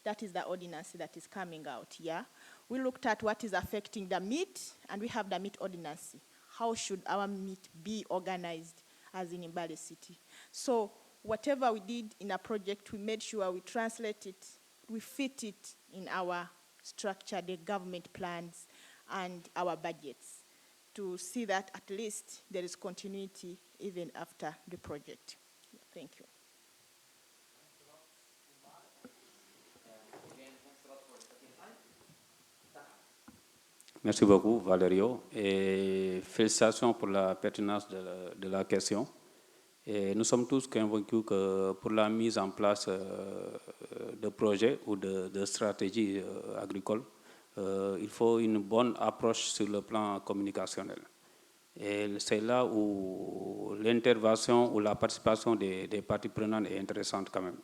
That is the ordinance that is coming out, yeah? We looked at what is affecting the meat, and we have the meat ordinance. How should our meat be organized as in Mbale City? So whatever we did in a project, we made sure we translate it, we fit it in our structure, the government plans, and our budgets to see that at least there is continuity even after the project. Thank you. Merci beaucoup, Valerio, et félicitations pour la pertinence de la question. Et nous sommes tous convaincus que pour la mise en place de projets ou de stratégies agricoles, il faut une bonne approche sur le plan communicationnel. Et c'est là où l'intervention ou la participation des parties prenantes est intéressante quand même.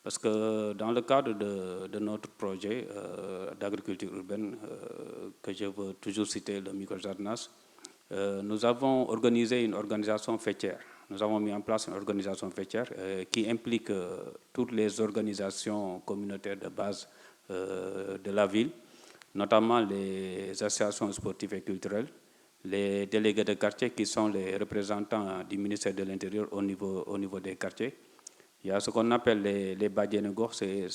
Parce que dans le cadre de notre projet d'agriculture urbaine, que je veux toujours citer, le microjardinage, nous avons organisé une organisation fêtière. Nous avons mis en place une organisation fêtière qui implique toutes les organisations communautaires de base de la ville, notamment les associations sportives et culturelles, les délégués de quartier qui sont les représentants du ministère de l'Intérieur au niveau des quartiers. Il y a ce qu'on appelle les Badienegor, c'est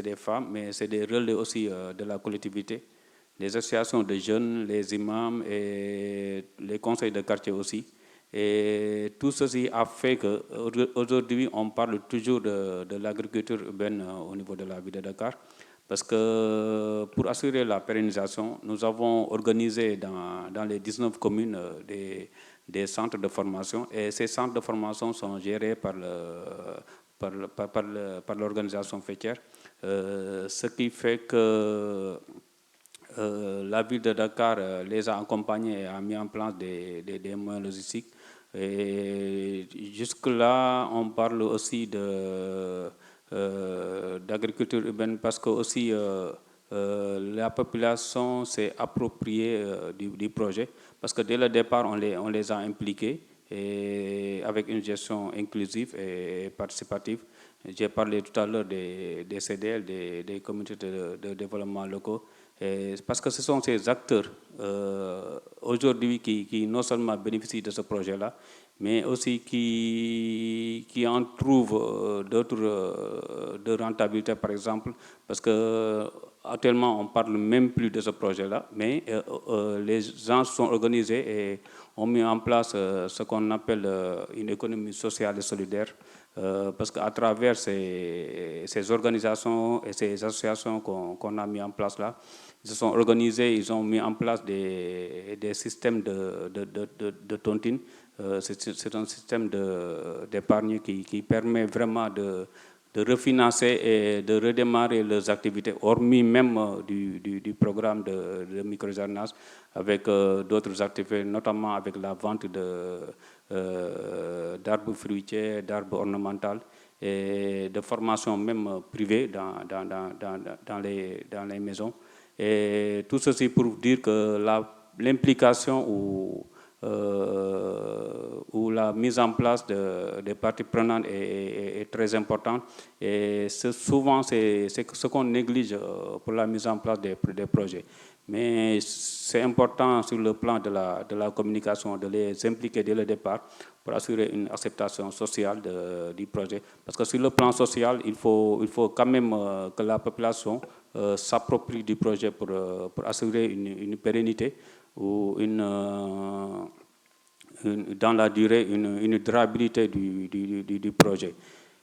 des femmes, mais c'est des relais aussi de la collectivité, les associations de jeunes, les imams et les conseils de quartier aussi. Et tout ceci a fait qu'aujourd'hui, on parle toujours de l'agriculture urbaine au niveau de la ville de Dakar. Parce que pour assurer la pérennisation, nous avons organisé dans les 19 communes des centres de formation. Et ces centres de formation sont gérés par l'organisation fêtière. Ce qui fait que la ville de Dakar les a accompagnés et a mis en place des moyens logistiques. Et jusque-là, on parle aussi d'agriculture urbaine parce que aussi la population s'est appropriée du projet parce que dès le départ on les a impliqués et avec une gestion inclusive et participative. J'ai parlé tout à l'heure des CDL, des communautés de développement locaux, parce que ce sont ces acteurs aujourd'hui qui non seulement bénéficient de ce projet-là, mais aussi qui en trouvent d'autres de rentabilité, par exemple, parce que actuellement on parle même plus de ce projet-là, mais les gens sont organisés et ont mis en place ce qu'on appelle une économie sociale et solidaire, parce qu'à travers ces organisations et ces associations qu'on a mis en place là, ils se sont organisés, ils ont mis en place des systèmes de tontine. C'est un système d'épargne qui permet vraiment de refinancer et de redémarrer leurs activités, hormis même du programme de microjardinage, avec d'autres activités, notamment avec la vente d'arbres fruitiers, d'arbres ornementaux et de formation même privée dans les maisons. Et tout ceci pour dire que l'implication ou la mise en place des parties prenantes est très importante. Et souvent, c'est ce qu'on néglige pour la mise en place des projets. Mais c'est important sur le plan de la communication, de les impliquer dès le départ pour assurer une acceptation sociale du projet. Parce que sur le plan social, il faut quand même que la population s'approprie du projet pour assurer une pérennité ou dans la durée, une durabilité du projet.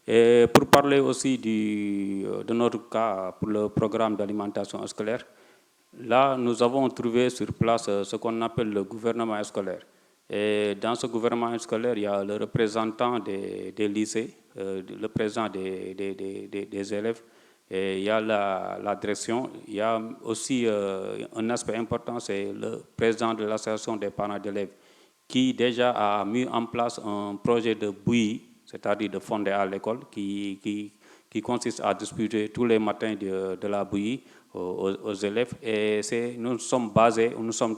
Et pour parler aussi de notre cas pour le programme d'alimentation scolaire, là, nous avons trouvé sur place ce qu'on appelle le gouvernement scolaire. Et dans ce gouvernement scolaire, il y a le représentant des lycées, le président des élèves, et il y a la direction. Il y a aussi un aspect important, c'est le président de l'association des parents d'élèves, qui déjà a mis en place un projet de bouillie, c'est-à-dire de fonder à l'école, qui consiste à distribuer tous les matins de la bouillie aux élèves. Et nous sommes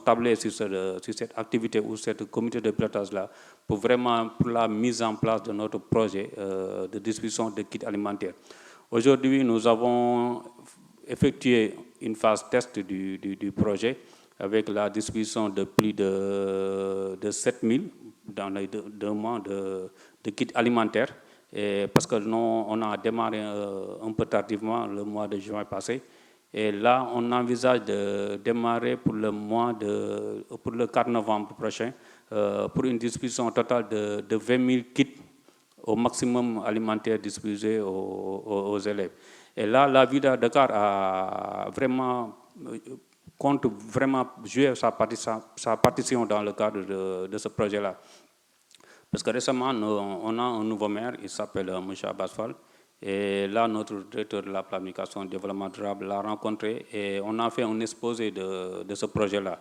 tablés sur cette activité ou cette comité de pilotage-là pour la mise en place de notre projet de distribution de kits alimentaires. Aujourd'hui, nous avons effectué une phase test du projet avec la distribution de plus de 7000 dans les 2 mois de kits alimentaires. Et parce que nous, on a démarré un peu tardivement le mois de juin passé. Et là, on envisage de démarrer pour le 4 novembre prochain pour une distribution totale de 20 000 kits au maximum alimentaire distribué aux élèves. Et là, la ville de Dakar compte vraiment jouer sa partition dans le cadre de ce projet-là. Parce que récemment, on a un nouveau maire, il s'appelle M. Abbas Fall. Et là, notre directeur de la planification et développement durable l'a rencontré et on a fait un exposé de ce projet-là.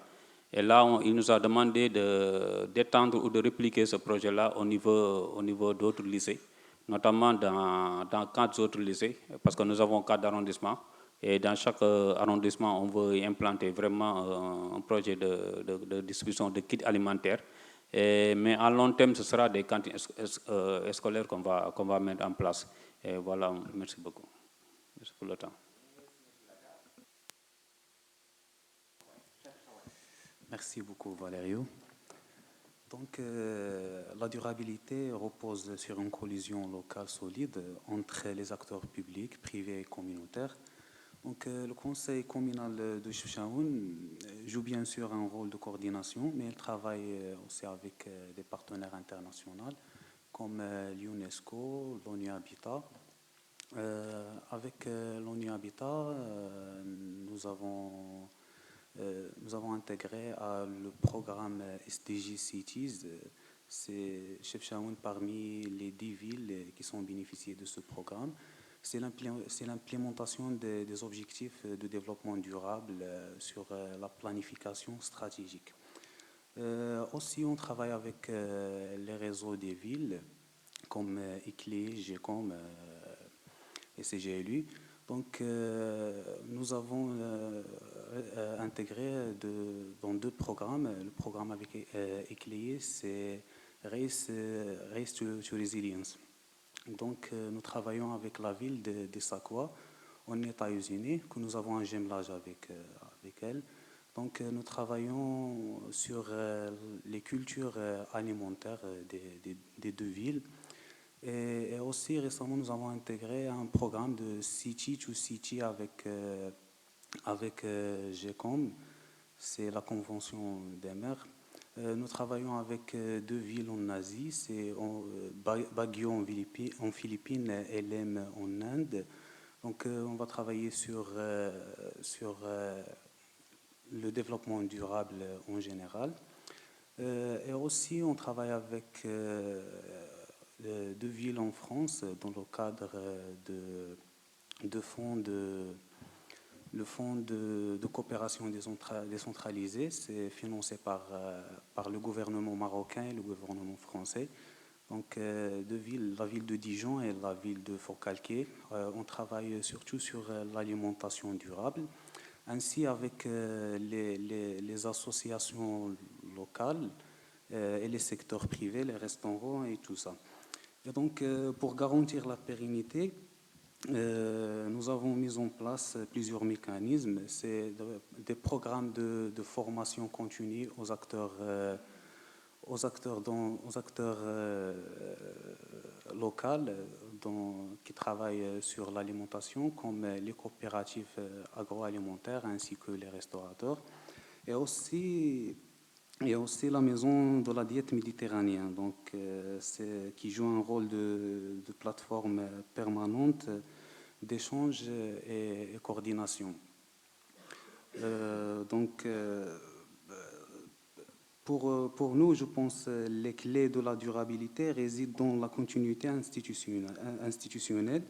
Et là, il nous a demandé d'étendre ou de répliquer ce projet-là au niveau d'autres lycées, notamment dans 4 autres lycées, parce que nous avons 4 arrondissements. Et dans chaque arrondissement, on veut y implanter vraiment un projet de distribution de kits alimentaires. Mais à long terme, ce sera des cantines scolaires qu'on va mettre en place. Et voilà, merci beaucoup. Merci pour le temps. Merci beaucoup, Valerio. Donc, la durabilité repose sur une cohésion locale solide entre les acteurs publics, privés et communautaires. Donc, le conseil communal de Chefchaouen joue bien sûr un rôle de coordination, mais il travaille aussi avec des partenaires internationaux comme l'UNESCO, l'ONU Habitat. Avec l'ONU Habitat, nous avons intégré le programme SDG Cities. C'est Chefchaouen parmi les 10 villes qui sont bénéficiées de ce programme. C'est l'implémentation des objectifs de développement durable sur la planification stratégique. Aussi, on travaille avec les réseaux des villes comme ICLE, GECOM et CGLU. Donc, nous avons intégré dans 2 programmes. Le programme avec ICLE, c'est Race to Resilience. Donc, nous travaillons avec la ville de Sakwa, en États-Unis, que nous avons un jumelage avec elle. Donc, nous travaillons sur les cultures alimentaires des 2 villes. Et aussi, récemment, nous avons intégré un programme de City to City avec GECOM, c'est la Convention des maires. Nous travaillons avec 2 villes en Asie, c'est Baguio en Philippines et Lem en Inde. Donc, on va travailler sur le développement durable en général. Et aussi, on travaille avec 2 villes en France dans le cadre le fonds de coopération décentralisée. C'est financé par le gouvernement marocain et le gouvernement français. Donc, 2 villes, la ville de Dijon et la ville de Forcalquier. On travaille surtout sur l'alimentation durable. ainsi avec les associations locales et les secteurs privés, les restaurants et tout ça. Et donc, pour garantir la pérennité, nous avons mis en place plusieurs mécanismes. C'est des programmes de formation continue aux acteurs locaux qui travaillent sur l'alimentation, comme les coopératives agroalimentaires ainsi que les restaurateurs. Et aussi la maison de la diète méditerranéenne, donc, qui joue un rôle de plateforme permanente d'échange et coordination. Pour nous, je pense les clés de la durabilité résident dans la continuité institutionnelle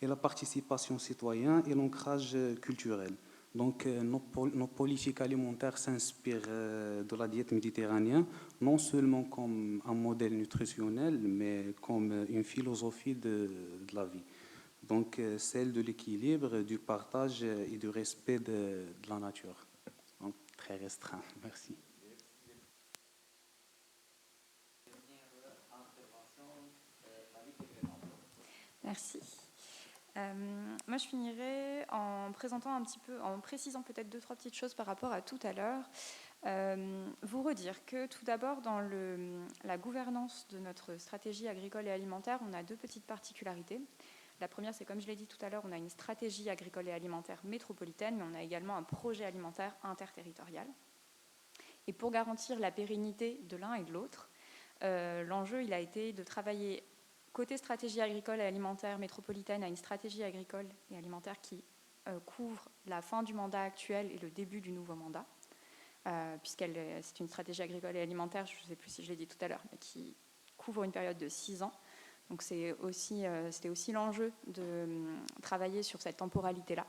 et la participation citoyenne et l'ancrage culturel. Donc, nos politiques alimentaires s'inspirent de la diète méditerranéenne, non seulement comme un modèle nutritionnel, mais comme une philosophie de la vie. Donc, celle de l'équilibre, du partage et du respect de la nature. Donc, très restreint. Merci. Merci. Moi, je finirai en présentant un petit peu, en précisant peut-être 2-3 petites choses par rapport à tout à l'heure. Vous redire que tout d'abord, dans la gouvernance de notre stratégie agricole et alimentaire, on a 2 petites particularités. La première, c'est comme je l'ai dit tout à l'heure, on a une stratégie agricole et alimentaire métropolitaine, mais on a également un projet alimentaire interterritorial. Et pour garantir la pérennité de l'un et de l'autre, l'enjeu, il a été de travailler côté stratégie agricole et alimentaire métropolitaine à une stratégie agricole et alimentaire qui couvre la fin du mandat actuel et le début du nouveau mandat, c'est une stratégie agricole et alimentaire, je ne sais plus si je l'ai dit tout à l'heure, mais qui couvre une période de 6 ans. Donc c'était aussi l'enjeu de travailler sur cette temporalité-là.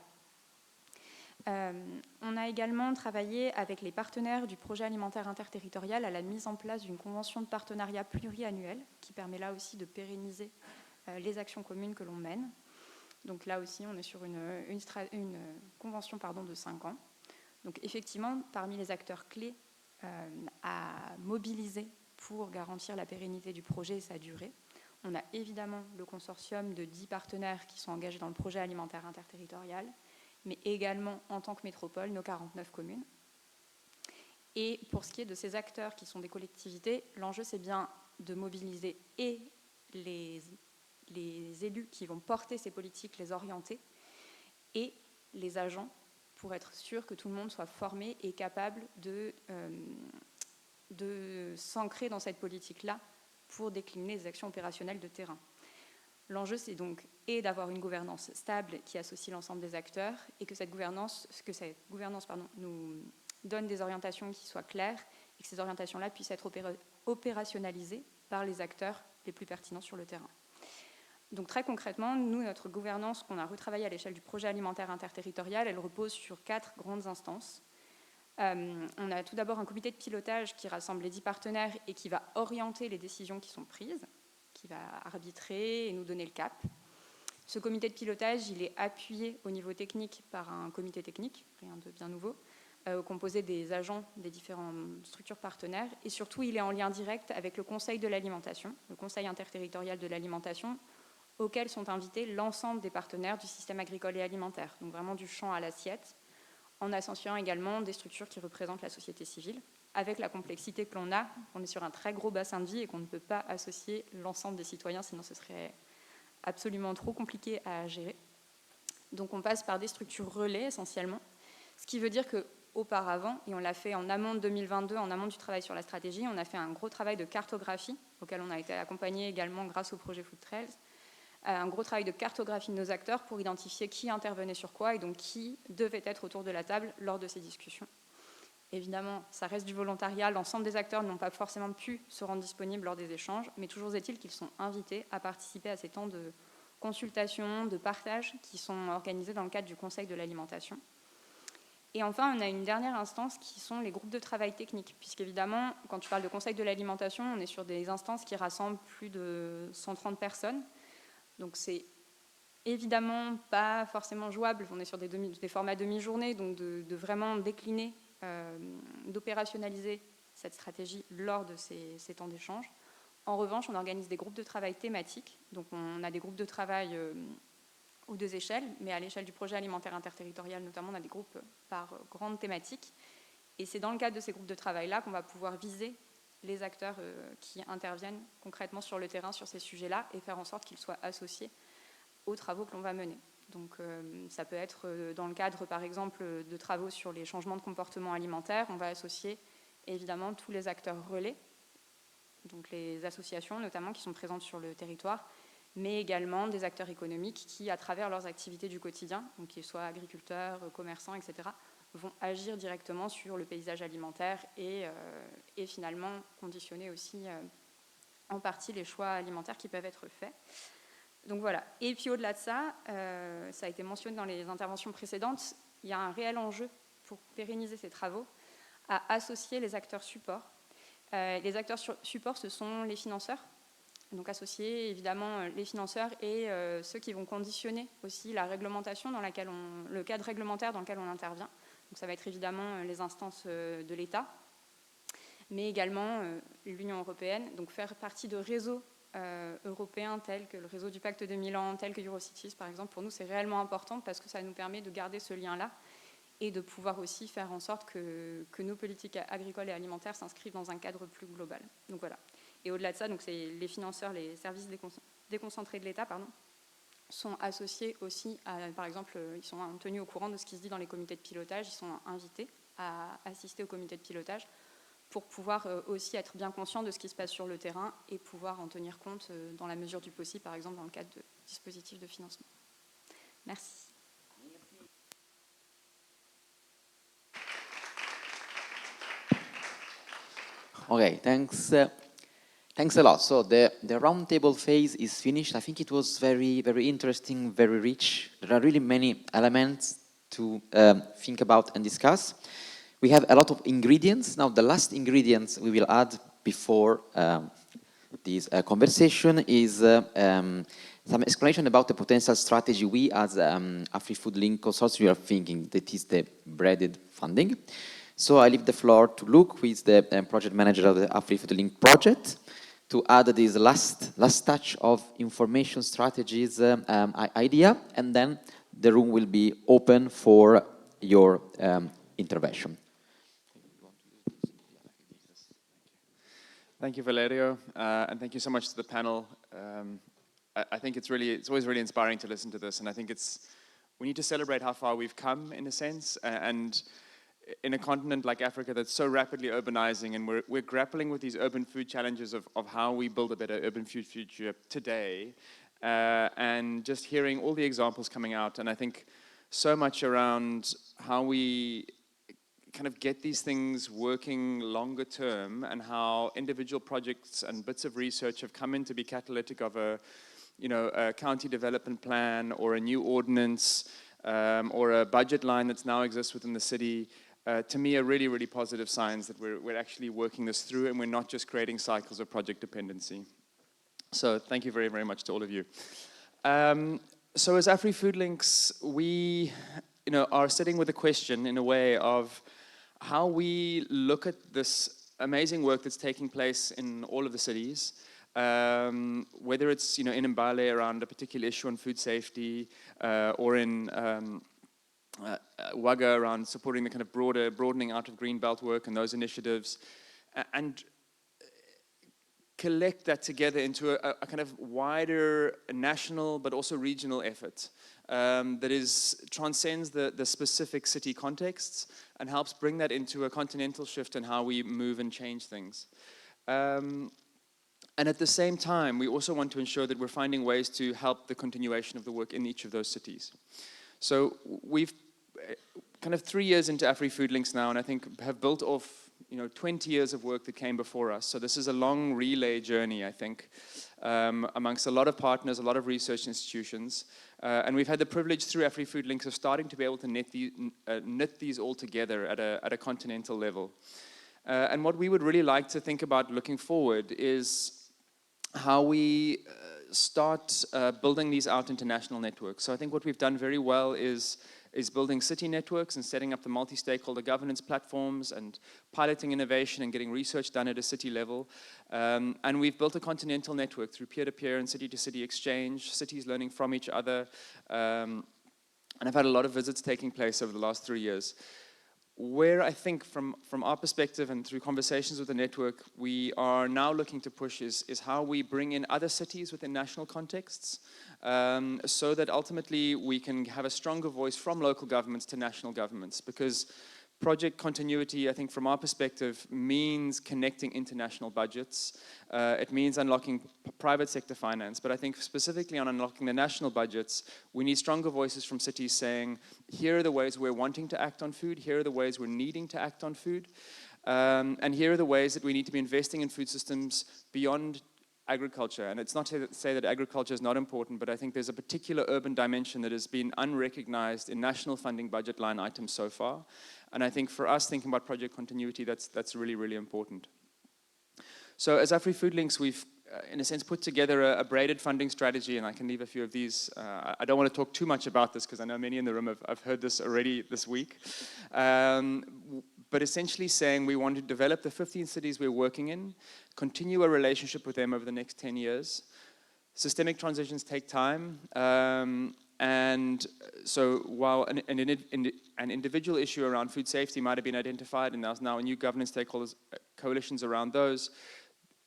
On a également travaillé avec les partenaires du projet alimentaire interterritorial à la mise en place d'une convention de partenariat pluriannuelle qui permet là aussi de pérenniser les actions communes que l'on mène. Donc là aussi, on est sur une convention de 5 ans. Donc effectivement, parmi les acteurs clés à mobiliser pour garantir la pérennité du projet et sa durée, on a évidemment le consortium de 10 partenaires qui sont engagés dans le projet alimentaire interterritorial, mais également en tant que métropole, nos 49 communes. Et pour ce qui est de ces acteurs qui sont des collectivités, l'enjeu c'est bien de mobiliser et les élus qui vont porter ces politiques, les orienter, et les agents pour être sûr que tout le monde soit formé et capable de s'ancrer dans cette politique-là pour décliner les actions opérationnelles de terrain. L'enjeu, c'est donc d'avoir une gouvernance stable qui associe l'ensemble des acteurs et que cette gouvernance nous donne des orientations qui soient claires et que ces orientations-là puissent être opérationnalisées par les acteurs les plus pertinents sur le terrain. Donc très concrètement, nous, notre gouvernance qu'on a retravaillée à l'échelle du projet alimentaire interterritorial, elle repose sur 4 grandes instances. On a tout d'abord un comité de pilotage qui rassemble les 10 partenaires et qui va orienter les décisions qui sont prises, qui va arbitrer et nous donner le cap. Ce comité de pilotage, il est appuyé au niveau technique par un comité technique, rien de bien nouveau, composé des agents des différentes structures partenaires, et surtout il est en lien direct avec le Conseil de l'alimentation, le Conseil interterritorial de l'alimentation, auquel sont invités l'ensemble des partenaires du système agricole et alimentaire, donc vraiment du champ à l'assiette, en associant également des structures qui représentent la société civile, avec la complexité que l'on a, on est sur un très gros bassin de vie et qu'on ne peut pas associer l'ensemble des citoyens, sinon ce serait absolument trop compliqué à gérer. Donc on passe par des structures relais essentiellement, ce qui veut dire qu'auparavant, et on l'a fait en amont de 2022, en amont du travail sur la stratégie, on a fait un gros travail de cartographie, auquel on a été accompagné également grâce au projet Food Trails, un gros travail de cartographie de nos acteurs pour identifier qui intervenait sur quoi et donc qui devait être autour de la table lors de ces discussions. Évidemment, ça reste du volontariat, l'ensemble des acteurs n'ont pas forcément pu se rendre disponibles lors des échanges, mais toujours est-il qu'ils sont invités à participer à ces temps de consultation, de partage qui sont organisés dans le cadre du Conseil de l'alimentation. Et enfin, on a une dernière instance qui sont les groupes de travail techniques, puisqu'évidemment, quand tu parles de Conseil de l'alimentation, on est sur des instances qui rassemblent plus de 130 personnes. Donc c'est évidemment pas forcément jouables. On est sur des formats demi-journée, donc de vraiment décliner, d'opérationnaliser cette stratégie lors de ces temps d'échange. En revanche, on organise des groupes de travail thématiques. Donc on a des groupes de travail aux deux échelles, mais à l'échelle du projet alimentaire interterritorial notamment, on a des groupes par grande thématique. Et c'est dans le cadre de ces groupes de travail-là qu'on va pouvoir viser les acteurs qui interviennent concrètement sur le terrain sur ces sujets-là et faire en sorte qu'ils soient associés aux travaux que l'on va mener. Donc ça peut être dans le cadre, par exemple, de travaux sur les changements de comportement alimentaire. On va associer évidemment tous les acteurs relais, donc les associations notamment qui sont présentes sur le territoire, mais également des acteurs économiques qui, à travers leurs activités du quotidien, donc qu'ils soient agriculteurs, commerçants, etc., vont agir directement sur le paysage alimentaire et finalement conditionner aussi en partie les choix alimentaires qui peuvent être faits. Donc voilà. Et puis au-delà de ça, ça a été mentionné dans les interventions précédentes, il y a un réel enjeu pour pérenniser ces travaux à associer les acteurs supports. Les acteurs supports, ce sont les financeurs, donc associer évidemment les financeurs et ceux qui vont conditionner aussi la réglementation dans laquelle le cadre réglementaire dans lequel on intervient. Donc ça va être évidemment les instances de l'État, mais également l'Union européenne, donc faire partie de réseaux européens tels que le réseau du Pacte de Milan, tels que Eurocities par exemple. Pour nous, c'est réellement important parce que ça nous permet de garder ce lien-là et de pouvoir aussi faire en sorte que nos politiques agricoles et alimentaires s'inscrivent dans un cadre plus global. Donc voilà. Et au-delà de ça, donc c'est les financeurs, les services déconcentrés de l'État, sont associés aussi à, par exemple, ils sont tenus au courant de ce qui se dit dans les comités de pilotage, ils sont invités à assister au comité de pilotage pour pouvoir aussi être bien conscients de ce qui se passe sur le terrain et pouvoir en tenir compte dans la mesure du possible, par exemple dans le cadre de dispositifs de financement. Merci. Okay, thanks. Thanks a lot. So the roundtable phase is finished. I think it was very, very interesting, very rich. There are really many elements to think about and discuss. We have a lot of ingredients. Now, the last ingredients we will add before this conversation is some explanation about the potential strategy we as AfriFood Link Consortium are thinking, that is the breaded funding. So I leave the floor to Luke, who is the project manager of the AfriFood Link project, to add this last touch of information strategies idea, and then the room will be open for your intervention. Thank you, Valerio, and thank you so much to the panel. I think it's always really inspiring to listen to this, and I think we need to celebrate how far we've come in a sense, and in a continent like Africa that's so rapidly urbanizing, and we're grappling with these urban food challenges of how we build a better urban food future today, and just hearing all the examples coming out, and I think so much around how we kind of get these things working longer term, and how individual projects and bits of research have come in to be catalytic of a county development plan or a new ordinance or a budget line that's now exists within the city. To me, are really, really positive signs that we're actually working this through, and we're not just creating cycles of project dependency. So thank you very, very much to all of you. So as AfriFood Links, we are sitting with a question in a way of how we look at this amazing work that's taking place in all of the cities, whether it's in Mbale around a particular issue on food safety, or in Wagga around supporting the kind of broadening out of Greenbelt work and those initiatives, and collect that together into a kind of wider national but also regional effort that transcends the specific city contexts and helps bring that into a continental shift in how we move and change things. And at the same time, we also want to ensure that we're finding ways to help the continuation of the work in each of those cities. So we've kind of 3 years into AfriFood Links now, and I think have built off 20 years of work that came before us. So this is a long relay journey, I think, amongst a lot of partners, a lot of research institutions. And we've had the privilege through AfriFood Links of starting to be able to knit these all together at a continental level. And what we would really like to think about looking forward is how we start building these out into national networks. So I think what we've done very well is building city networks and setting up the multi-stakeholder governance platforms and piloting innovation and getting research done at a city level. And we've built a continental network through peer-to-peer and city-to-city exchange, cities learning from each other. And I've had a lot of visits taking place over the last 3 years. Where I think from our perspective and through conversations with the network, we are now looking to push is how we bring in other cities within national contexts, so that ultimately we can have a stronger voice from local governments to national governments. Because project continuity, I think from our perspective, means connecting international budgets. It means unlocking private sector finance. But I think specifically on unlocking the national budgets, we need stronger voices from cities saying, here are the ways we're wanting to act on food, here are the ways we're needing to act on food, and here are the ways that we need to be investing in food systems beyond agriculture. And it's not to say that agriculture is not important, but I think there's a particular urban dimension that has been unrecognized in national funding budget line items so far. And I think for us, thinking about project continuity, that's really, really important. So as AfriFoodLinks, we've, in a sense, put together a braided funding strategy, and I can leave a few of these. I don't want to talk too much about this, because I know many in the room have heard this already this week. But essentially saying we want to develop the 15 cities we're working in, continue a relationship with them over the next 10 years. Systemic transitions take time. And so while an individual issue around food safety might have been identified, and there's now a new governance stakeholders coalitions around those,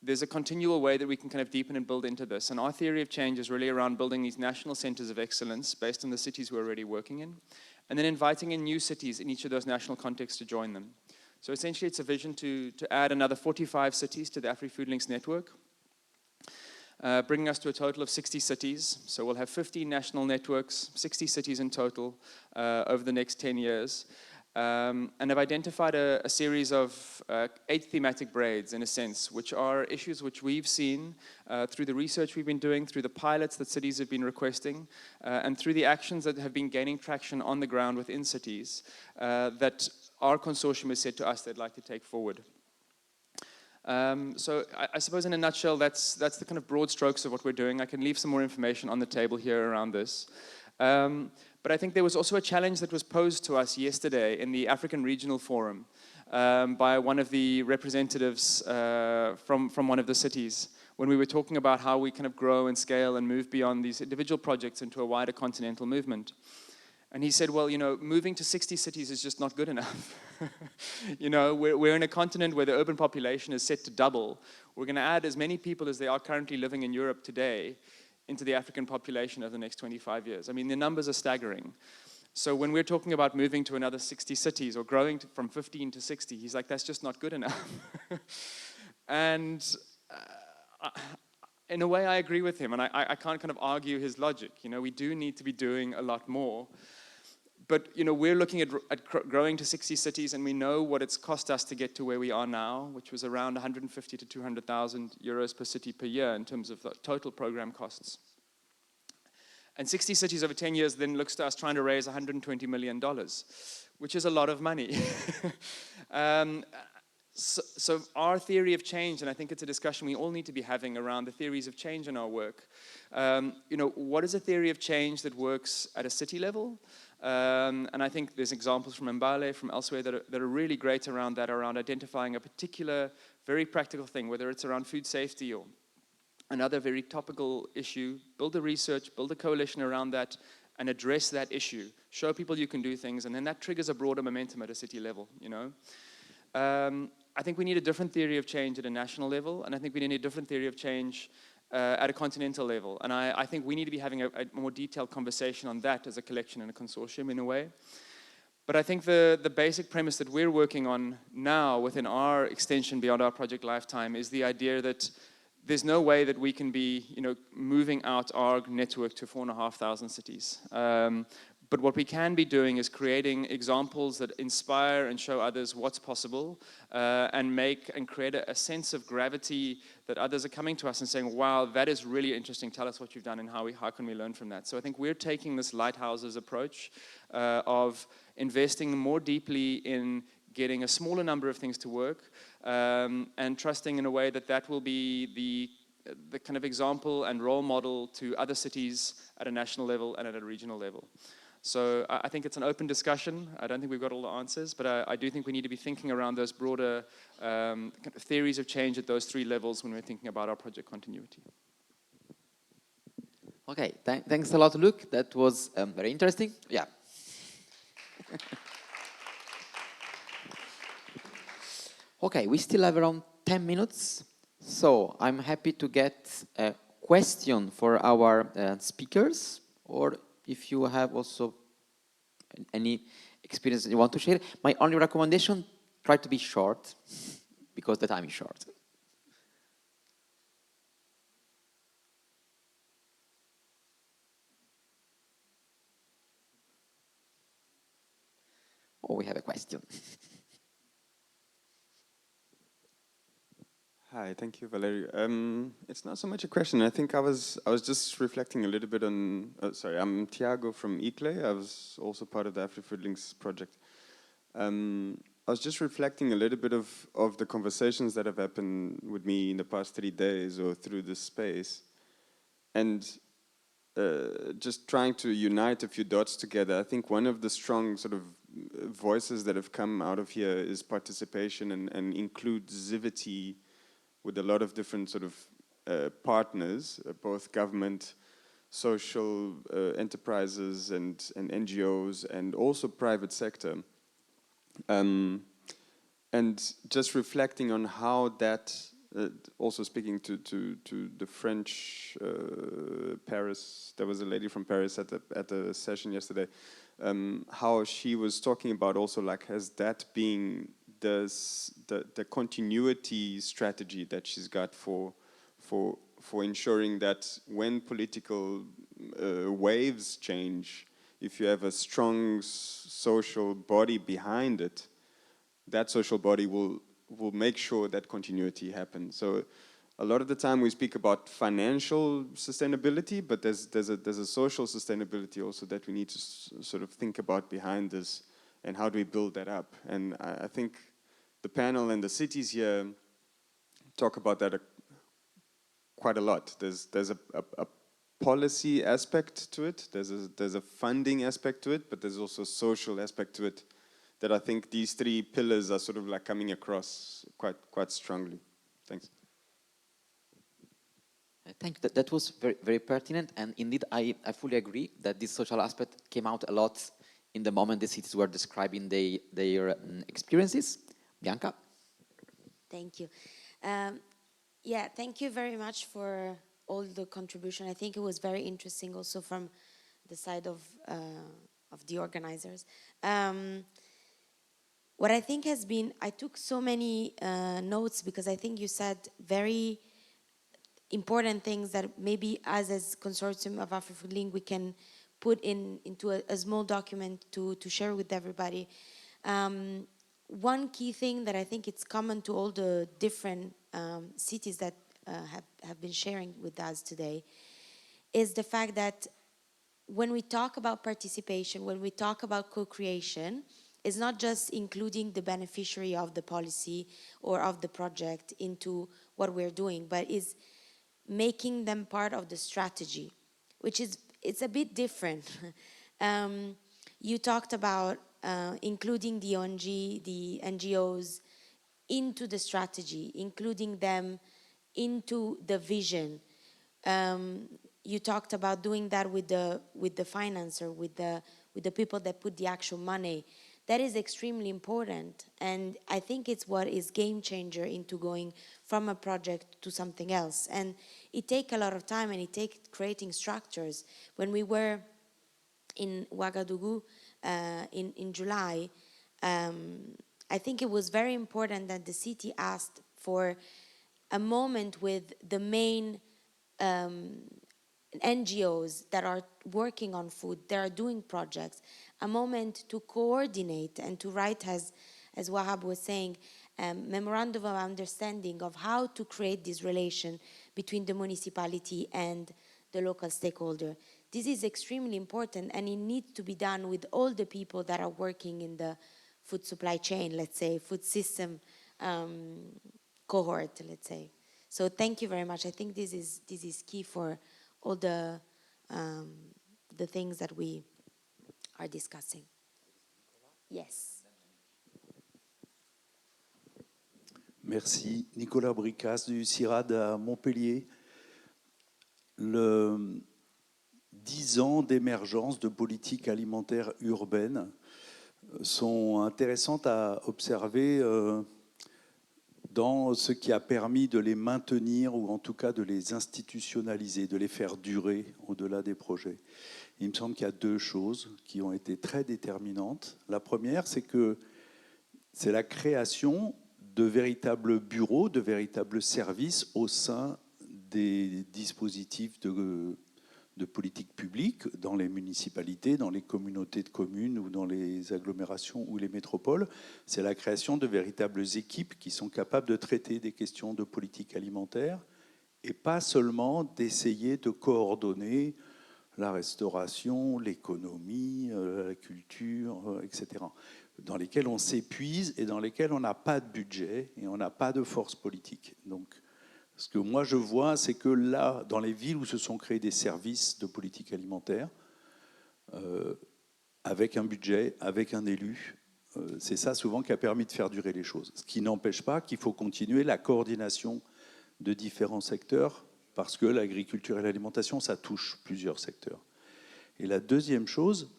there's a continual way that we can kind of deepen and build into this. And our theory of change is really around building these national centers of excellence based on the cities we're already working in, and then inviting in new cities in each of those national contexts to join them. So essentially it's a vision to add another 45 cities to the AfriFoodLinks network, bringing us to a total of 60 cities. So we'll have 15 national networks, 60 cities in total over the next 10 years. And I've identified a series of 8 thematic braids, in a sense, which are issues which we've seen through the research we've been doing, through the pilots that cities have been requesting, and through the actions that have been gaining traction on the ground within cities that our consortium has said to us they'd like to take forward. So I suppose in a nutshell, that's the kind of broad strokes of what we're doing. I can leave some more information on the table here around this. But I think there was also a challenge that was posed to us yesterday in the African Regional Forum by one of the representatives from one of the cities, when we were talking about how we kind of grow and scale and move beyond these individual projects into a wider continental movement. And he said, well, you know, moving to 60 cities is just not good enough. You know, we're in a continent where the urban population is set to double. We're going to add as many people as they are currently living in Europe today into the African population over the next 25 years. I mean, the numbers are staggering. So when we're talking about moving to another 60 cities or growing from 15 to 60, he's like, that's just not good enough. And in a way, I agree with him, and I can't kind of argue his logic. You know, we do need to be doing a lot more. But, you know, we're looking at growing to 60 cities, and we know what it's cost us to get to where we are now, which was around 150 to 200,000 euros per city per year in terms of the total program costs. And 60 cities over 10 years then looks to us trying to raise $120 million, which is a lot of money. So our theory of change, and I think it's a discussion we all need to be having around the theories of change in our work. You know, what is a theory of change that works at a city level? And I think there's examples from Mbale, from elsewhere that are really great around that, around identifying a particular, very practical thing, whether it's around food safety or another very topical issue. Build the research, build a coalition around that, and address that issue. Show people you can do things, and then that triggers a broader momentum at a city level, you know. I think we need a different theory of change at a national level, and I think we need a different theory of change at a continental level. And I think we need to be having a more detailed conversation on that as a collection and a consortium in a way. But I think the basic premise that we're working on now within our extension beyond our project lifetime is the idea that there's no way that we can be, you know, moving out our network to 4,500 cities. But what we can be doing is creating examples that inspire and show others what's possible, and make and create a sense of gravity that others are coming to us and saying, wow, that is really interesting, tell us what you've done and how can we learn from that. So I think we're taking this lighthouses approach of investing more deeply in getting a smaller number of things to work, and trusting in a way that will be the kind of example and role model to other cities at a national level and at a regional level. So I think it's an open discussion. I don't think we've got all the answers, but I do think we need to be thinking around those broader kind of theories of change at those three levels when we're thinking about our project continuity. Okay, thanks a lot, Luke. That was very interesting. Yeah. Okay, we still have around 10 minutes. So I'm happy to get a question for our speakers, or if you have also any experience that you want to share. My only recommendation, try to be short, because the time is short. Oh, we have a question. Hi, thank you, Valerie. It's not so much a question. I think I was just reflecting a little bit on. Sorry, I'm Tiago from ICLE. I was also part of the AfriFood Links project. I was just reflecting a little bit of the conversations that have happened with me in the past 3 days or through this space, and just trying to unite a few dots together. I think one of the strong sort of voices that have come out of here is participation and inclusivity with a lot of different sort of partners, both government, social enterprises and NGOs, and also private sector. And just reflecting on how that, also speaking to the French Paris, there was a lady from Paris at the session yesterday, how she was talking about also like has that being the continuity strategy that she's got for ensuring that when political waves change, if you have a strong social body behind it, that social body will make sure that continuity happens. So a lot of the time we speak about financial sustainability, but there's a social sustainability also that we need to sort of think about behind this, and how do we build that up. And I think the panel and the cities here talk about that quite a lot. There's a policy aspect to it, there's a funding aspect to it, but there's also a social aspect to it that I think these three pillars are sort of like coming across quite strongly. Thanks. Thank you. That was very, very pertinent, and indeed I fully agree that this social aspect came out a lot in the moment the cities were describing their experiences. Bianca? Thank you. Yeah, thank you very much for all the contribution. I think it was very interesting also from the side of the organizers. What I think has been, I took so many notes because I think you said very important things that maybe as consortium of AfriFood Link we can put into a small document to share with everybody. One key thing that I think it's common to all the different cities that have been sharing with us today is the fact that when we talk about participation, when we talk about co-creation, it's not just including the beneficiary of the policy or of the project into what we're doing, but is making them part of the strategy, which is, it's a bit different. You talked about including the ONG, the NGOs into the strategy, including them into the vision. You talked about doing that with the financer, with the people that put the actual money. That is extremely important, and I think it's what is game changer into going from a project to something else. And it takes a lot of time, and it takes creating structures. When we were in Ouagadougou in July, I think it was very important that the city asked for a moment with the main NGOs that are working on food, that are doing projects, a moment to coordinate and to write, as Wahab was saying, memorandum of understanding of how to create this relation between the municipality and the local stakeholder. This is extremely important, and it needs to be done with all the people that are working in the food supply chain, let's say, food system cohort, let's say. So thank you very much. I think this is key for all the things that we are discussing. Yes. Merci. Nicolas Bricas du CIRAD à Montpellier. Le 10 ans d'émergence de politiques alimentaires urbaines sont intéressantes à observer dans ce qui a permis de les maintenir ou en tout cas de les institutionnaliser, de les faire durer au-delà des projets. Il me semble qu'il y a deux choses qui ont été très déterminantes. La première, c'est que c'est la création de véritables bureaux, de véritables services au sein des dispositifs de politique publique dans les municipalités, dans les communautés de communes ou dans les agglomérations ou les métropoles. C'est la création de véritables équipes qui sont capables de traiter des questions de politique alimentaire et pas seulement d'essayer de coordonner la restauration, l'économie, la culture, etc., dans lesquelles on s'épuise et dans lesquelles on n'a pas de budget et on n'a pas de force politique. Donc, ce que moi je vois, c'est que là, dans les villes où se sont créés des services de politique alimentaire, avec un budget, avec un élu, c'est ça souvent qui a permis de faire durer les choses. Ce qui n'empêche pas qu'il faut continuer la coordination de différents secteurs, parce que l'agriculture et l'alimentation, ça touche plusieurs secteurs. Et la deuxième chose,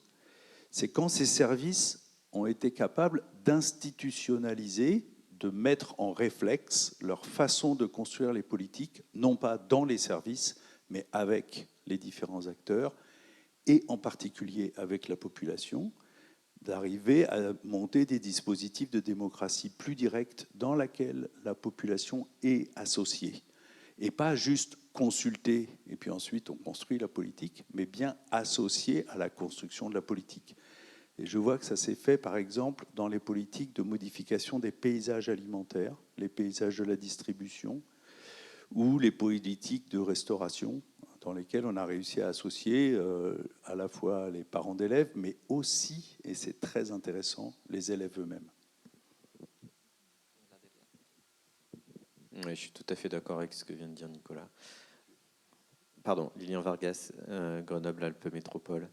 c'est quand ces services ont été capables d'institutionnaliser, de mettre en réflexe leur façon de construire les politiques, non pas dans les services, mais avec les différents acteurs, et en particulier avec la population, d'arriver à monter des dispositifs de démocratie plus directe dans laquelle la population est associée. Et pas juste consulter, et puis ensuite on construit la politique, mais bien associée à la construction de la politique. Et je vois que ça s'est fait, par exemple, dans les politiques de modification des paysages alimentaires, les paysages de la distribution, ou les politiques de restauration, dans lesquelles on a réussi à associer à la fois les parents d'élèves, mais aussi, et c'est très intéressant, les élèves eux-mêmes. Oui, je suis tout à fait d'accord avec ce que vient de dire Nicolas. Pardon, Lilian Vargas, Grenoble-Alpes Métropole.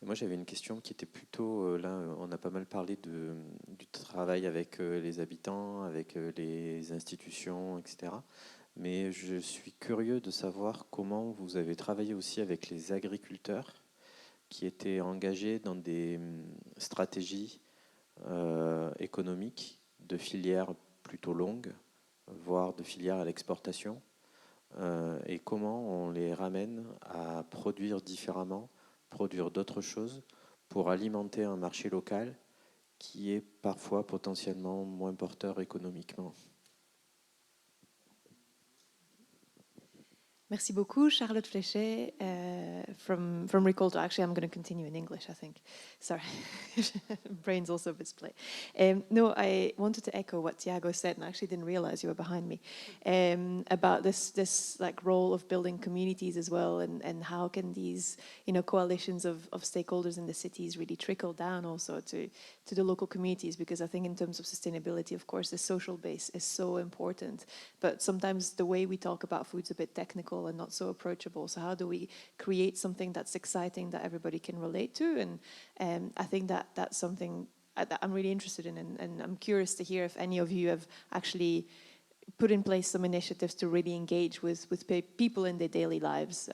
Moi, j'avais une question qui était plutôt, là, on a pas mal parlé du travail avec les habitants, avec les institutions, etc. Mais je suis curieux de savoir comment vous avez travaillé aussi avec les agriculteurs qui étaient engagés dans des stratégies économiques de filières plutôt longues, voire de filières à l'exportation, et comment on les ramène à produire différemment, produire d'autres choses pour alimenter un marché local qui est parfois potentiellement moins porteur économiquement. Merci beaucoup, Charlotte Fléchet from Ricolto. Actually, I'm going to continue in English, I think. Sorry, brain's also a bit split. No, I wanted to echo what Tiago said, and I actually didn't realize you were behind me, about this like role of building communities as well, and how can these coalitions of stakeholders in the cities really trickle down also to the local communities, because I think in terms of sustainability, of course, the social base is so important, but sometimes the way we talk about food's a bit technical and not so approachable. So how do we create something that's exciting that everybody can relate to? And I think that's something that I'm really interested in, and I'm curious to hear if any of you have actually put in place some initiatives to really engage with people in their daily lives,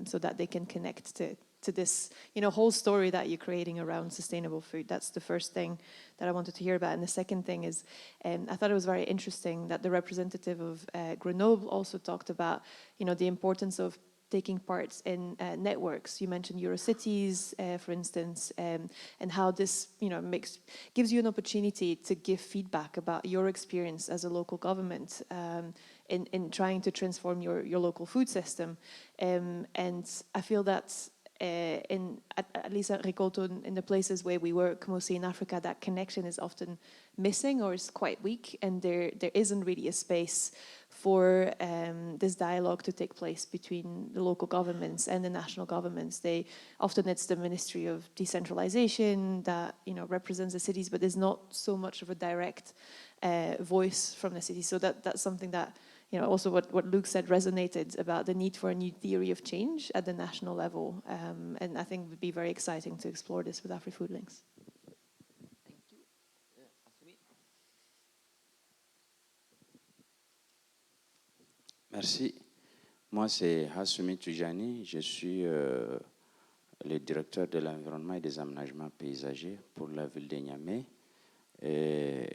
so that they can connect to this whole story that you're creating around sustainable food. That's the first thing that I wanted to hear about. And the second thing is, I thought it was very interesting that the representative of Grenoble also talked about the importance of taking part in networks. You mentioned Eurocities, for instance, and how this gives you an opportunity to give feedback about your experience as a local government in trying to transform your local food system. And I feel that at least at Ricolto, in the places where we work, mostly in Africa, that connection is often missing or is quite weak, and there isn't really a space for this dialogue to take place between the local governments and the national governments. Often it's the Ministry of Decentralization that represents the cities, but there's not so much of a direct voice from the cities. So that's something that also what Luke said resonated about the need for a new theory of change at the national level. And I think it would be very exciting to explore this with AfriFood Links. Merci. Moi, c'est Hassoumi Toujani. Je suis le directeur de l'environnement et des aménagements paysagers pour la ville de Niamey. Et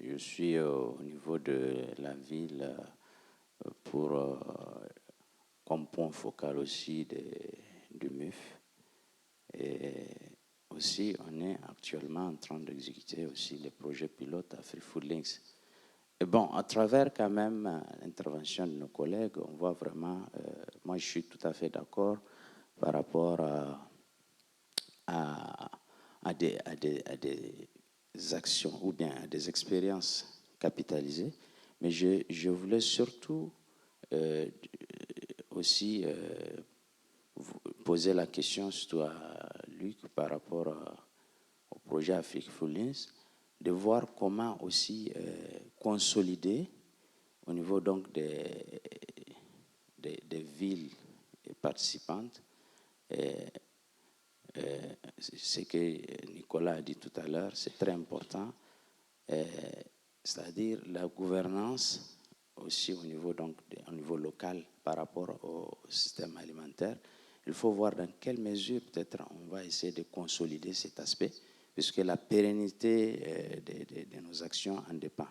je suis au niveau de la ville pour, comme point focal aussi du MUF. Et aussi, on est actuellement en train d'exécuter aussi les projets pilotes AfriFood Links. Et bon, à travers quand même l'intervention de nos collègues, on voit vraiment, moi je suis tout à fait d'accord par rapport à des actions ou bien à des expériences capitalisées. Mais je voulais surtout aussi poser la question surtout à Luc par rapport au projet AfriFood Links, de voir comment aussi consolider au niveau donc des villes participantes ce que Nicolas a dit tout à l'heure, c'est très important, c'est-à-dire la gouvernance aussi au niveau, donc, au niveau local par rapport au système alimentaire. Il faut voir dans quelle mesure peut-être on va essayer de consolider cet aspect, puisque la pérennité de nos actions en dépend.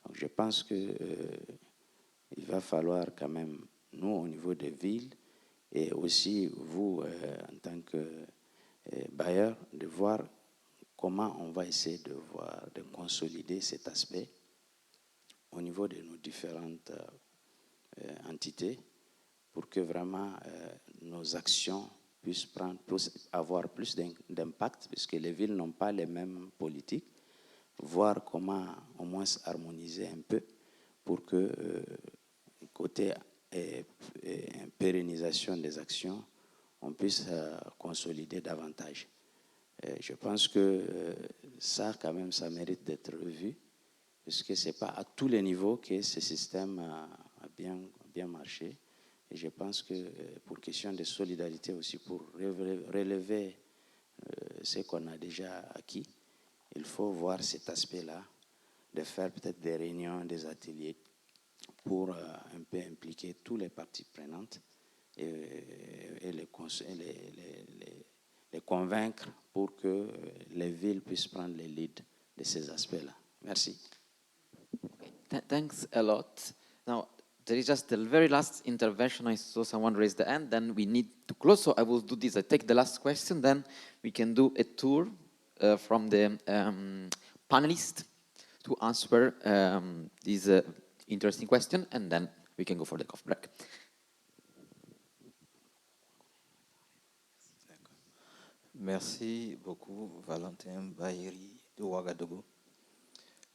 Donc je pense qu'il va falloir quand même, nous, au niveau des villes, et aussi vous, en tant que bailleur, de voir comment on va essayer de consolider cet aspect au niveau de nos différentes entités, pour que vraiment nos actions puissent avoir plus d'impact, puisque les villes n'ont pas les mêmes politiques, voir comment au moins harmoniser un peu pour que côté pérennisation des actions, on puisse consolider davantage. Je pense que ça, quand même, ça mérite d'être revu, puisque ce n'est pas à tous les niveaux que ce système a bien marché. Et je pense que pour question de solidarité aussi, pour relever ce qu'on a déjà acquis, il faut voir cet aspect-là, de faire peut-être des réunions, des ateliers, pour un peu impliquer tous les parties prenantes et les convaincre pour que les villes puissent prendre le lead de ces aspects-là. Merci. Thanks a lot. Now, there is just the very last intervention. I saw someone raise the hand, then we need to close, so I will do this. I take the last question, then we can do a tour from the panelists to answer this interesting question, and then we can go for the coffee break. Merci beaucoup, Valentin Bahiri de Ouagadougou.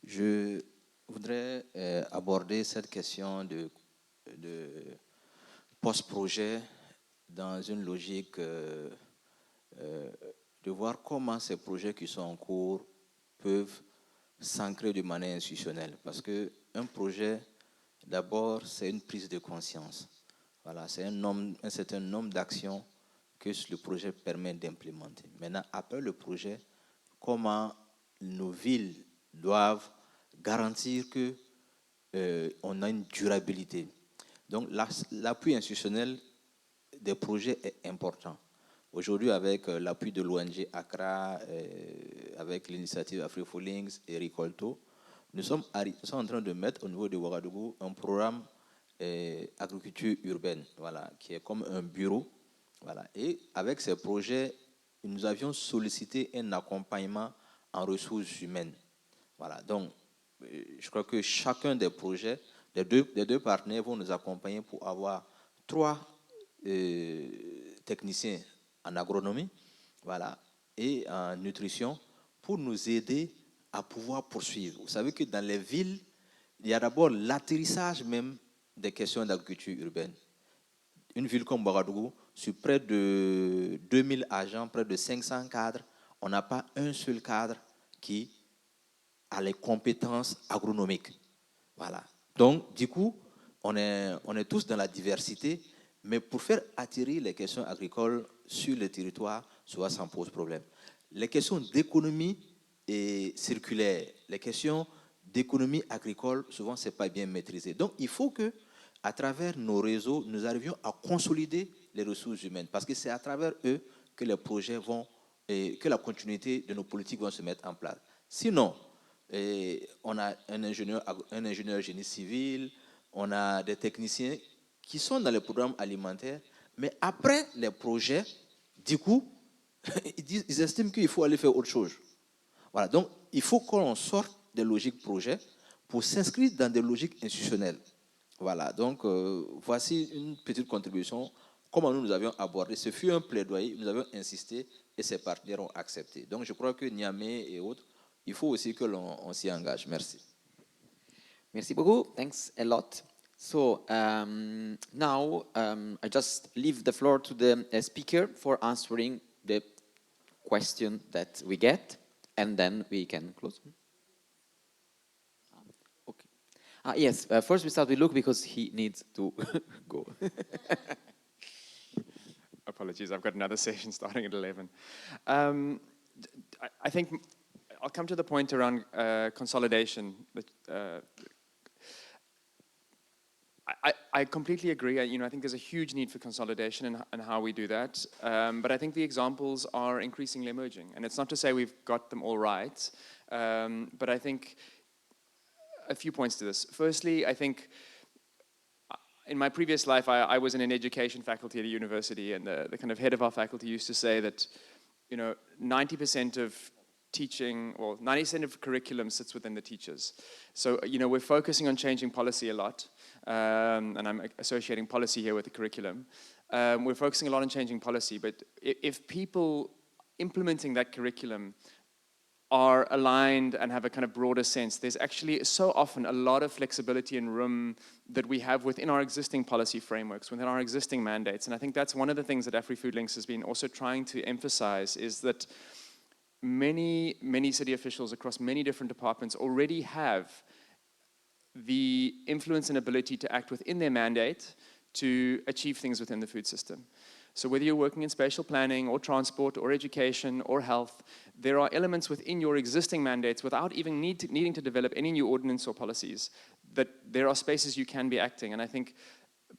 Je voudrais aborder cette question de post-projet dans une logique de voir comment ces projets qui sont en cours peuvent s'ancrer de manière institutionnelle. Parce qu'un projet, d'abord, c'est une prise de conscience. Voilà, c'est un certain nombre d'actions que le projet permet d'implémenter. Maintenant, après le projet, comment nos villes doivent garantir qu'on a une durabilité. Donc, l'appui institutionnel des projets est important. Aujourd'hui, avec l'appui de l'ONG ACRA, avec l'initiative AfriFood Links et Ricolto, nous sommes en train de mettre au niveau de Ouagadougou un programme agriculture urbaine, voilà, qui est comme un bureau. Voilà. Et avec ces projets, nous avions sollicité un accompagnement en ressources humaines. Voilà. Donc, je crois que chacun des projets, les deux partenaires vont nous accompagner pour avoir 3 techniciens en agronomie, voilà, et en nutrition pour nous aider à pouvoir poursuivre. Vous savez que dans les villes, il y a d'abord l'atterrissage même des questions d'agriculture urbaine. Une ville comme Ouagadougou, sur près de 2000 agents, près de 500 cadres, on n'a pas un seul cadre qui a les compétences agronomiques. Voilà. Donc, du coup, on est tous dans la diversité, mais pour faire atterrir les questions agricoles sur le territoire, souvent ça pose problème. Les questions d'économie et circulaire, les questions d'économie agricole, souvent ce n'est pas bien maîtrisé. Donc il faut que, à travers nos réseaux, nous arrivions à consolider les ressources humaines, parce que c'est à travers eux que les projets vont, et que la continuité de nos politiques vont se mettre en place. Sinon, on a un ingénieur génie civil, on a des techniciens qui sont dans les programmes alimentaires, mais après les projets, du coup, ils estiment qu'il faut aller faire autre chose. Voilà, donc il faut qu'on sorte des logiques projets pour s'inscrire dans des logiques institutionnelles. Voilà, donc voici une petite contribution. Comment nous avions abordé, ce fut un plaidoyer, nous avions insisté et ces partenaires ont accepté. Donc je crois que Niamey et autres, il faut aussi que l'on s'y engage. Merci. Merci beaucoup. Thanks a lot. So now I just leave the floor to the speaker for answering the question that we get, and then we can close. Okay. Yes, first we start with Luke because he needs to go. Apologies, I've got another session starting at 11. I think I'll come to the point around consolidation. I completely agree. I think there's a huge need for consolidation and how we do that. But I think the examples are increasingly emerging. And it's not to say we've got them all right. But I think a few points to this. Firstly, I think in my previous life, I was in an education faculty at a university, and the kind of head of our faculty used to say that, 90% of teaching, or 90% of curriculum sits within the teachers. So, we're focusing on changing policy a lot, and I'm associating policy here with the curriculum. We're focusing a lot on changing policy, but if people implementing that curriculum are aligned and have a kind of broader sense, there's actually so often a lot of flexibility and room that we have within our existing policy frameworks, within our existing mandates. And I think that's one of the things that AfriFood Links has been also trying to emphasize, is that many city officials across many different departments already have the influence and ability to act within their mandate to achieve things within the food system. So whether you're working in spatial planning or transport or education or health, there are elements within your existing mandates without even needing to develop any new ordinance or policies, that there are spaces you can be acting. And I think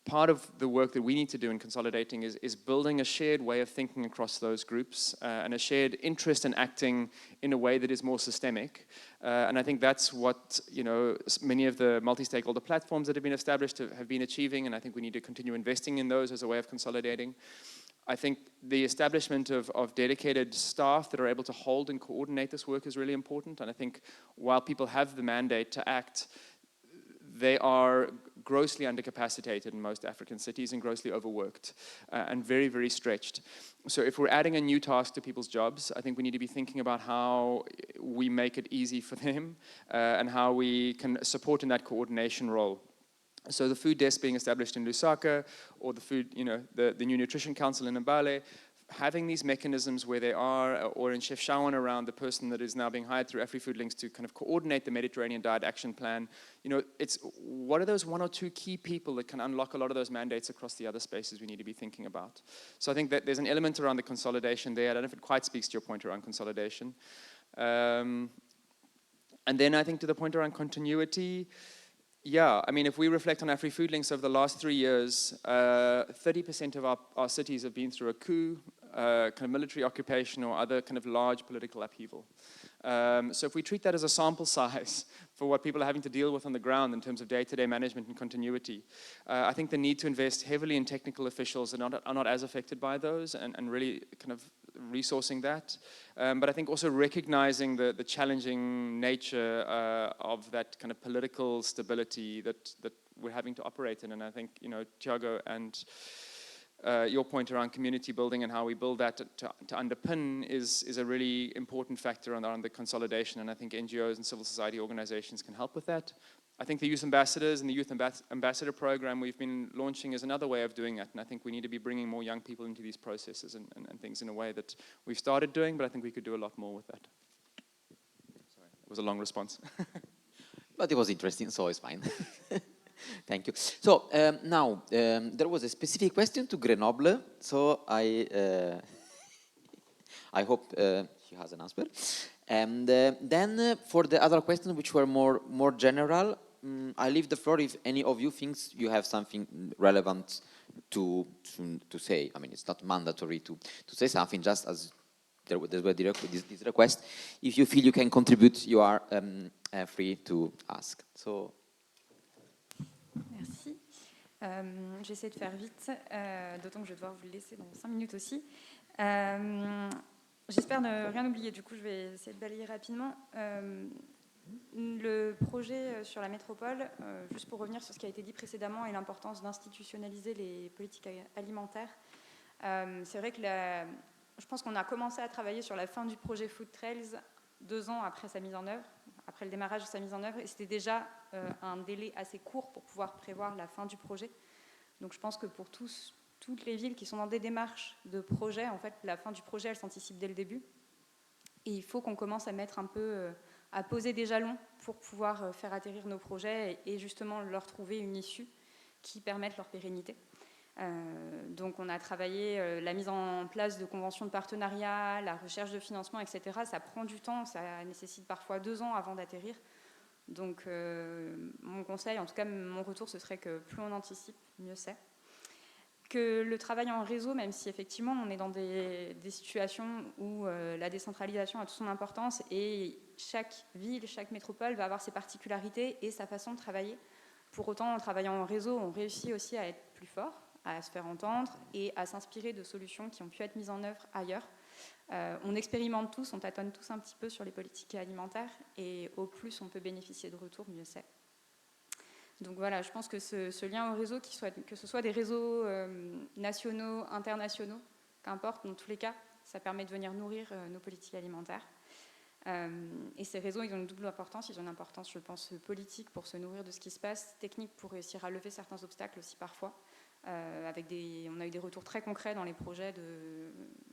part of the work that we need to do in consolidating is building a shared way of thinking across those groups and a shared interest in acting in a way that is more systemic. And I think that's what many of the multi-stakeholder platforms that have been established have been achieving, and I think we need to continue investing in those as a way of consolidating. I think the establishment of dedicated staff that are able to hold and coordinate this work is really important, and I think while people have the mandate to act, they are grossly undercapacitated in most African cities and grossly overworked and very, very stretched. So if we're adding a new task to people's jobs, I think we need to be thinking about how we make it easy for them and how we can support in that coordination role. So the food desk being established in Lusaka, or the food, the new nutrition council in Mbale, having these mechanisms where they are, or in Chef Shawan around the person that is now being hired through AfriFood Links to kind of coordinate the Mediterranean Diet Action Plan. It's what are those one or two key people that can unlock a lot of those mandates across the other spaces we need to be thinking about. So I think that there's an element around the consolidation there. I don't know if it quite speaks to your point around consolidation. And then I think to the point around continuity, yeah, I mean, if we reflect on AfriFood Links over the last 3 years, 30% of our cities have been through a coup, kind of military occupation or other kind of large political upheaval. So if we treat that as a sample size for what people are having to deal with on the ground in terms of day-to-day management and continuity, I think the need to invest heavily in technical officials that are not as affected by those, and really kind of resourcing that. But I think also recognizing the challenging nature of that kind of political stability that we're having to operate in. And I think, Thiago, and your point around community building and how we build that to underpin is a really important factor on the consolidation, and I think NGOs and civil society organizations can help with that. I think the Youth Ambassadors and the Youth Ambassador Program we've been launching is another way of doing that, and I think we need to be bringing more young people into these processes and things in a way that we've started doing, but I think we could do a lot more with that. Sorry, it was a long response. But it was interesting, so it's fine. Thank you. So now there was a specific question to Grenoble, so I hope she has an answer. And then for the other questions, which were more general, I leave the floor if any of you thinks you have something relevant to say. I mean, it's not mandatory to say something, just as there were this request. If you feel you can contribute, you are free to ask. So. Merci. J'essaie de faire vite, d'autant que je vais devoir vous le laisser dans 5 minutes aussi. J'espère ne rien oublier, du coup je vais essayer de balayer rapidement. Le projet sur la métropole, juste pour revenir sur ce qui a été dit précédemment et l'importance d'institutionnaliser les politiques alimentaires, c'est vrai que je pense qu'on a commencé à travailler sur la fin du projet Food Trails 2 ans après sa mise en œuvre, après le démarrage de sa mise en œuvre, et c'était déjà un délai assez court pour pouvoir prévoir la fin du projet. Donc je pense que pour toutes les villes qui sont dans des démarches de projet, en fait, la fin du projet, elle s'anticipe dès le début. Et il faut qu'on commence à mettre un peu, à poser des jalons pour pouvoir faire atterrir nos projets et justement leur trouver une issue qui permette leur pérennité. Donc on a travaillé la mise en place de conventions de partenariat, la recherche de financement, etc. Ça prend du temps, ça nécessite parfois 2 ans avant d'atterrir. Donc mon conseil, en tout cas mon retour, ce serait que plus on anticipe, mieux c'est. Que le travail en réseau, même si effectivement on est dans des situations où la décentralisation a toute son importance et chaque ville, chaque métropole va avoir ses particularités et sa façon de travailler. Pour autant, en travaillant en réseau, on réussit aussi à être plus fort, à se faire entendre et à s'inspirer de solutions qui ont pu être mises en œuvre ailleurs. On expérimente tous, on tâtonne tous un petit peu sur les politiques alimentaires et au plus on peut bénéficier de retours, mieux c'est. Donc voilà, je pense que ce lien au réseau, que ce soit des réseaux nationaux, internationaux, qu'importe, dans tous les cas, ça permet de venir nourrir nos politiques alimentaires. Et ces réseaux, ils ont une double importance. Ils ont une importance, je pense, politique pour se nourrir de ce qui se passe, technique pour réussir à lever certains obstacles aussi parfois. On a eu des retours très concrets dans les projets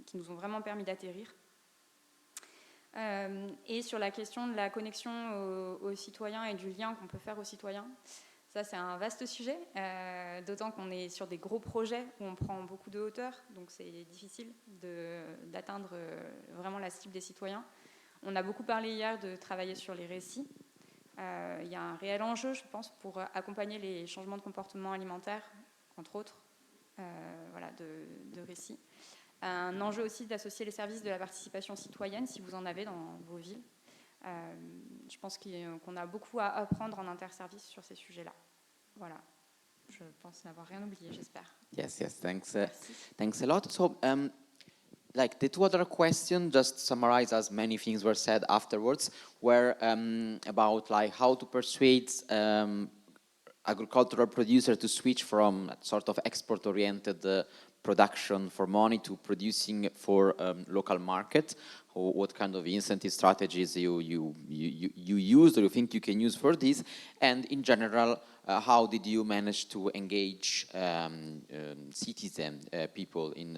qui nous ont vraiment permis d'atterrir. Et sur la question de la connexion aux citoyens et du lien qu'on peut faire aux citoyens, ça c'est un vaste sujet, d'autant qu'on est sur des gros projets où on prend beaucoup de hauteur, donc c'est difficile d'atteindre vraiment la cible des citoyens. On a beaucoup parlé hier de travailler sur les récits. Il y a un réel enjeu, je pense, pour accompagner les changements de comportement alimentaire, entre autres, voilà, de récits. Un enjeu aussi d'associer les services de la participation citoyenne, si vous en avez dans vos villes. Je pense qu'on a beaucoup à apprendre en interservice sur ces sujets-là. Voilà. Je pense n'avoir rien oublié, j'espère. Yes, thanks. Thanks a lot. So, like the 2 other questions, just summarize as many things were said afterwards, were about like how to persuade agricultural producers to switch from sort of export-oriented production for money to producing for local market. What kind of incentive strategies you use or you think you can use for this, and in general, how did you manage to engage citizen people in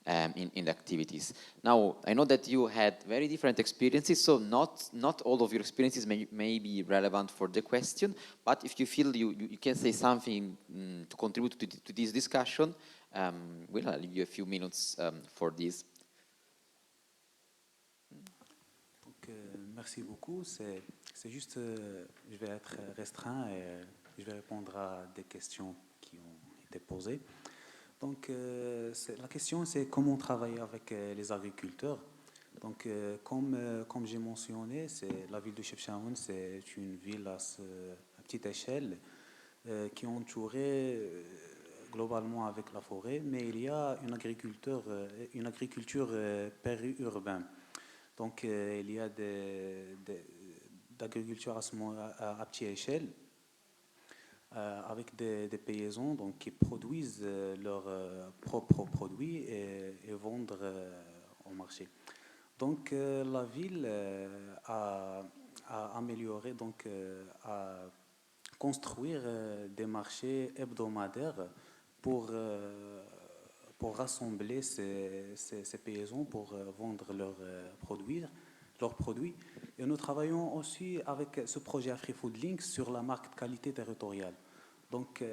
the activities? Now, I know that you had very different experiences, so not all of your experiences may be relevant for the question, but if you feel you can say something to contribute to this discussion, we'll leave you a few minutes for this. Merci beaucoup. C'est juste, je vais être restreint et je vais répondre à des questions qui ont été posées. Donc, la question, c'est comment travailler avec les agriculteurs. Donc, comme j'ai mentionné, la ville de Chefchaouen, c'est une ville à petite échelle qui est entourée globalement avec la forêt, mais il y a une agriculture périurbaine. Donc, il y a d'agriculture à petite échelle avec des paysans donc, qui produisent leurs propres produits et vendent au marché. Donc, la ville a amélioré, donc, à construire des marchés hebdomadaires pour rassembler ces paysans pour vendre leurs produits. leurs produits. Et nous travaillons aussi avec ce projet AfriFood Links sur la marque de qualité territoriale. Donc,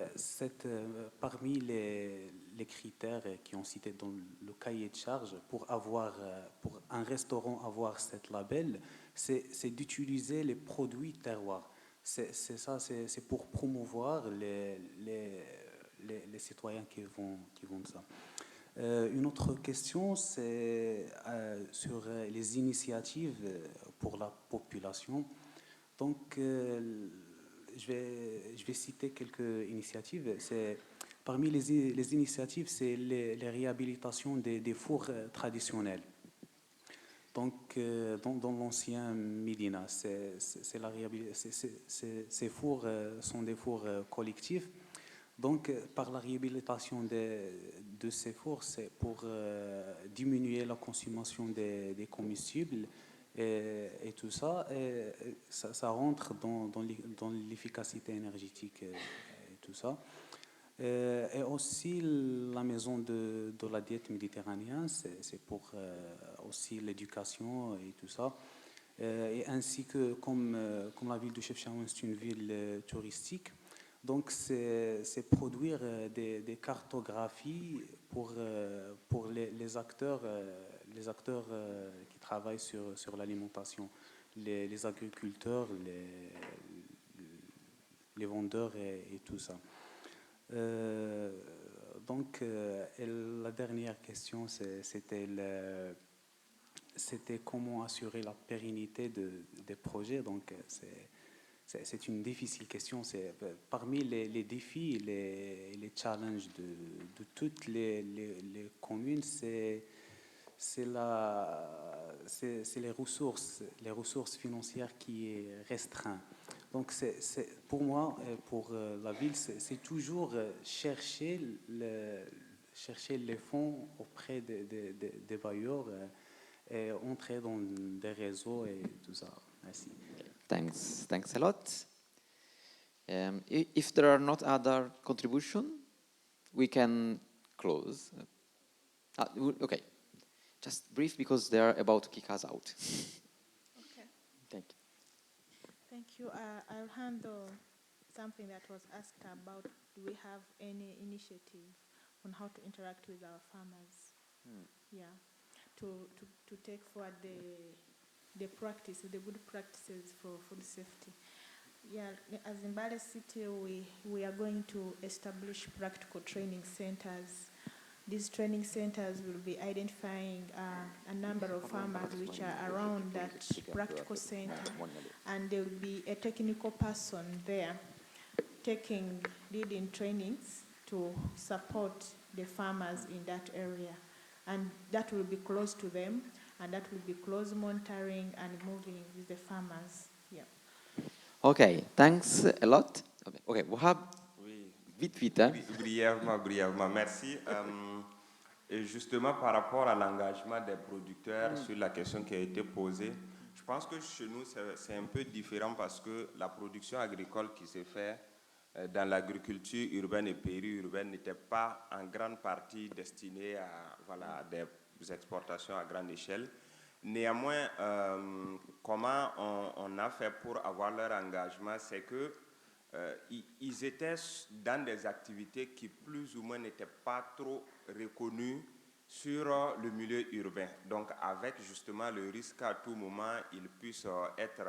parmi les critères qui ont cité dans le cahier de charge pour un restaurant avoir cette label, c'est d'utiliser les produits terroirs. C'est pour promouvoir les citoyens qui vont de ça. Une autre question, c'est sur les initiatives pour la population. Donc, je vais citer quelques initiatives. Parmi les initiatives, c'est les réhabilitations des fours traditionnels. Donc, dans l'ancien Médina, ces fours sont des fours collectifs. Donc, par la réhabilitation de ces fours, c'est pour diminuer la consommation des combustibles et tout ça. Et ça rentre dans l'efficacité énergétique et tout ça. Et aussi la maison de la diète méditerranéenne, c'est pour aussi l'éducation et tout ça. Et ainsi que, comme la ville de Chefchaouen, c'est une ville touristique, donc c'est produire des cartographies pour les acteurs qui travaillent sur l'alimentation, les agriculteurs, les vendeurs et tout ça. Donc, la dernière question, c'était comment assurer la pérennité des projets. Donc, c'est une difficile question. C'est parmi les défis et les challenges de toutes les communes, c'est les ressources financières qui est restreint. Donc, pour moi, pour la ville, c'est toujours chercher les fonds auprès des bailleurs et entrer dans des réseaux et tout ça. Merci. Thanks a lot. If there are not other contributions, we can close. Okay, just brief because they are about to kick us out. Okay. Thank you. Thank you. I'll handle something that was asked about. Do we have any initiative on how to interact with our farmers? Yeah, to take forward the good practices for food safety. Yeah, as in Mbale City, we are going to establish practical training centers. These training centers will be identifying a number of farmers which are around that practical center, and there will be a technical person there leading trainings to support the farmers in that area. And that will be close to them, and that will be close monitoring and moving with the farmers. Yeah. Okay, thanks a lot. Okay, Wahab, vite, hein? Brièvement, merci. Et justement, par rapport à l'engagement des producteurs sur la question qui a été posée, je pense que chez nous, c'est un peu différent parce que la production agricole qui s'est faite dans l'agriculture urbaine et périurbaine n'était pas en grande partie destinée à des exportations à grande échelle. Néanmoins, comment on a fait pour avoir leur engagement, c'est que ils étaient dans des activités qui plus ou moins n'étaient pas trop reconnues sur le milieu urbain. Donc avec justement le risque à tout moment, ils puissent être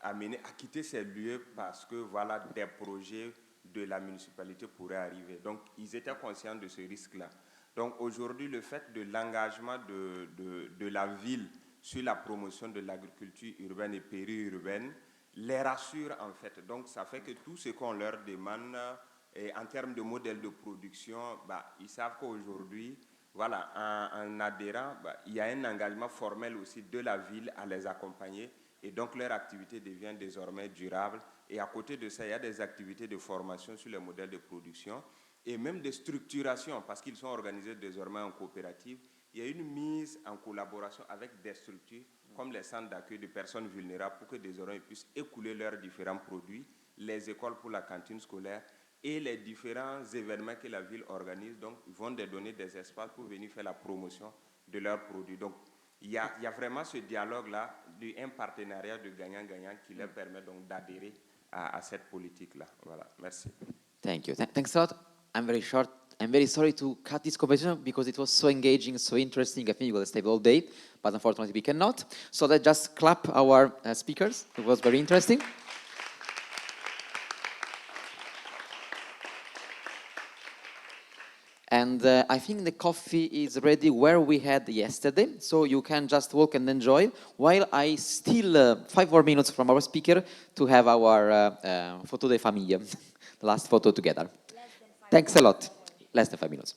amenés à quitter ces lieux parce que voilà, des projets de la municipalité pourraient arriver. Donc ils étaient conscients de ce risque-là. Donc aujourd'hui, le fait de l'engagement de la ville sur la promotion de l'agriculture urbaine et périurbaine les rassure en fait. Donc ça fait que tout ce qu'on leur demande et en termes de modèle de production, ils savent qu'aujourd'hui, voilà, en adhérant, il y a un engagement formel aussi de la ville à les accompagner et donc leur activité devient désormais durable. Et à côté de ça, il y a des activités de formation sur les modèles de production et même de structuration parce qu'ils sont organisés désormais en coopérative. Il y a une mise en collaboration avec des structures comme les centres d'accueil de personnes vulnérables pour que désormais ils puissent écouler leurs différents produits, les écoles pour la cantine scolaire et les différents événements que la ville organise. Donc, ils vont donner des espaces pour venir faire la promotion de leurs produits. Donc, il y a vraiment ce dialogue-là, un partenariat de gagnant-gagnant qui leur permet donc d'adhérer à cette politique-là. Voilà, merci. Thank you. Thanks a lot. I'm very short. I'm very sorry to cut this conversation because it was so engaging, so interesting. I think we will stay all day, but unfortunately we cannot. So let's just clap our speakers. It was very interesting. And I think the coffee is ready where we had yesterday, so you can just walk and enjoy, while I still 5 more minutes from our speaker to have our photo de famille, the last photo together. Thanks a lot. Less than 5 minutes.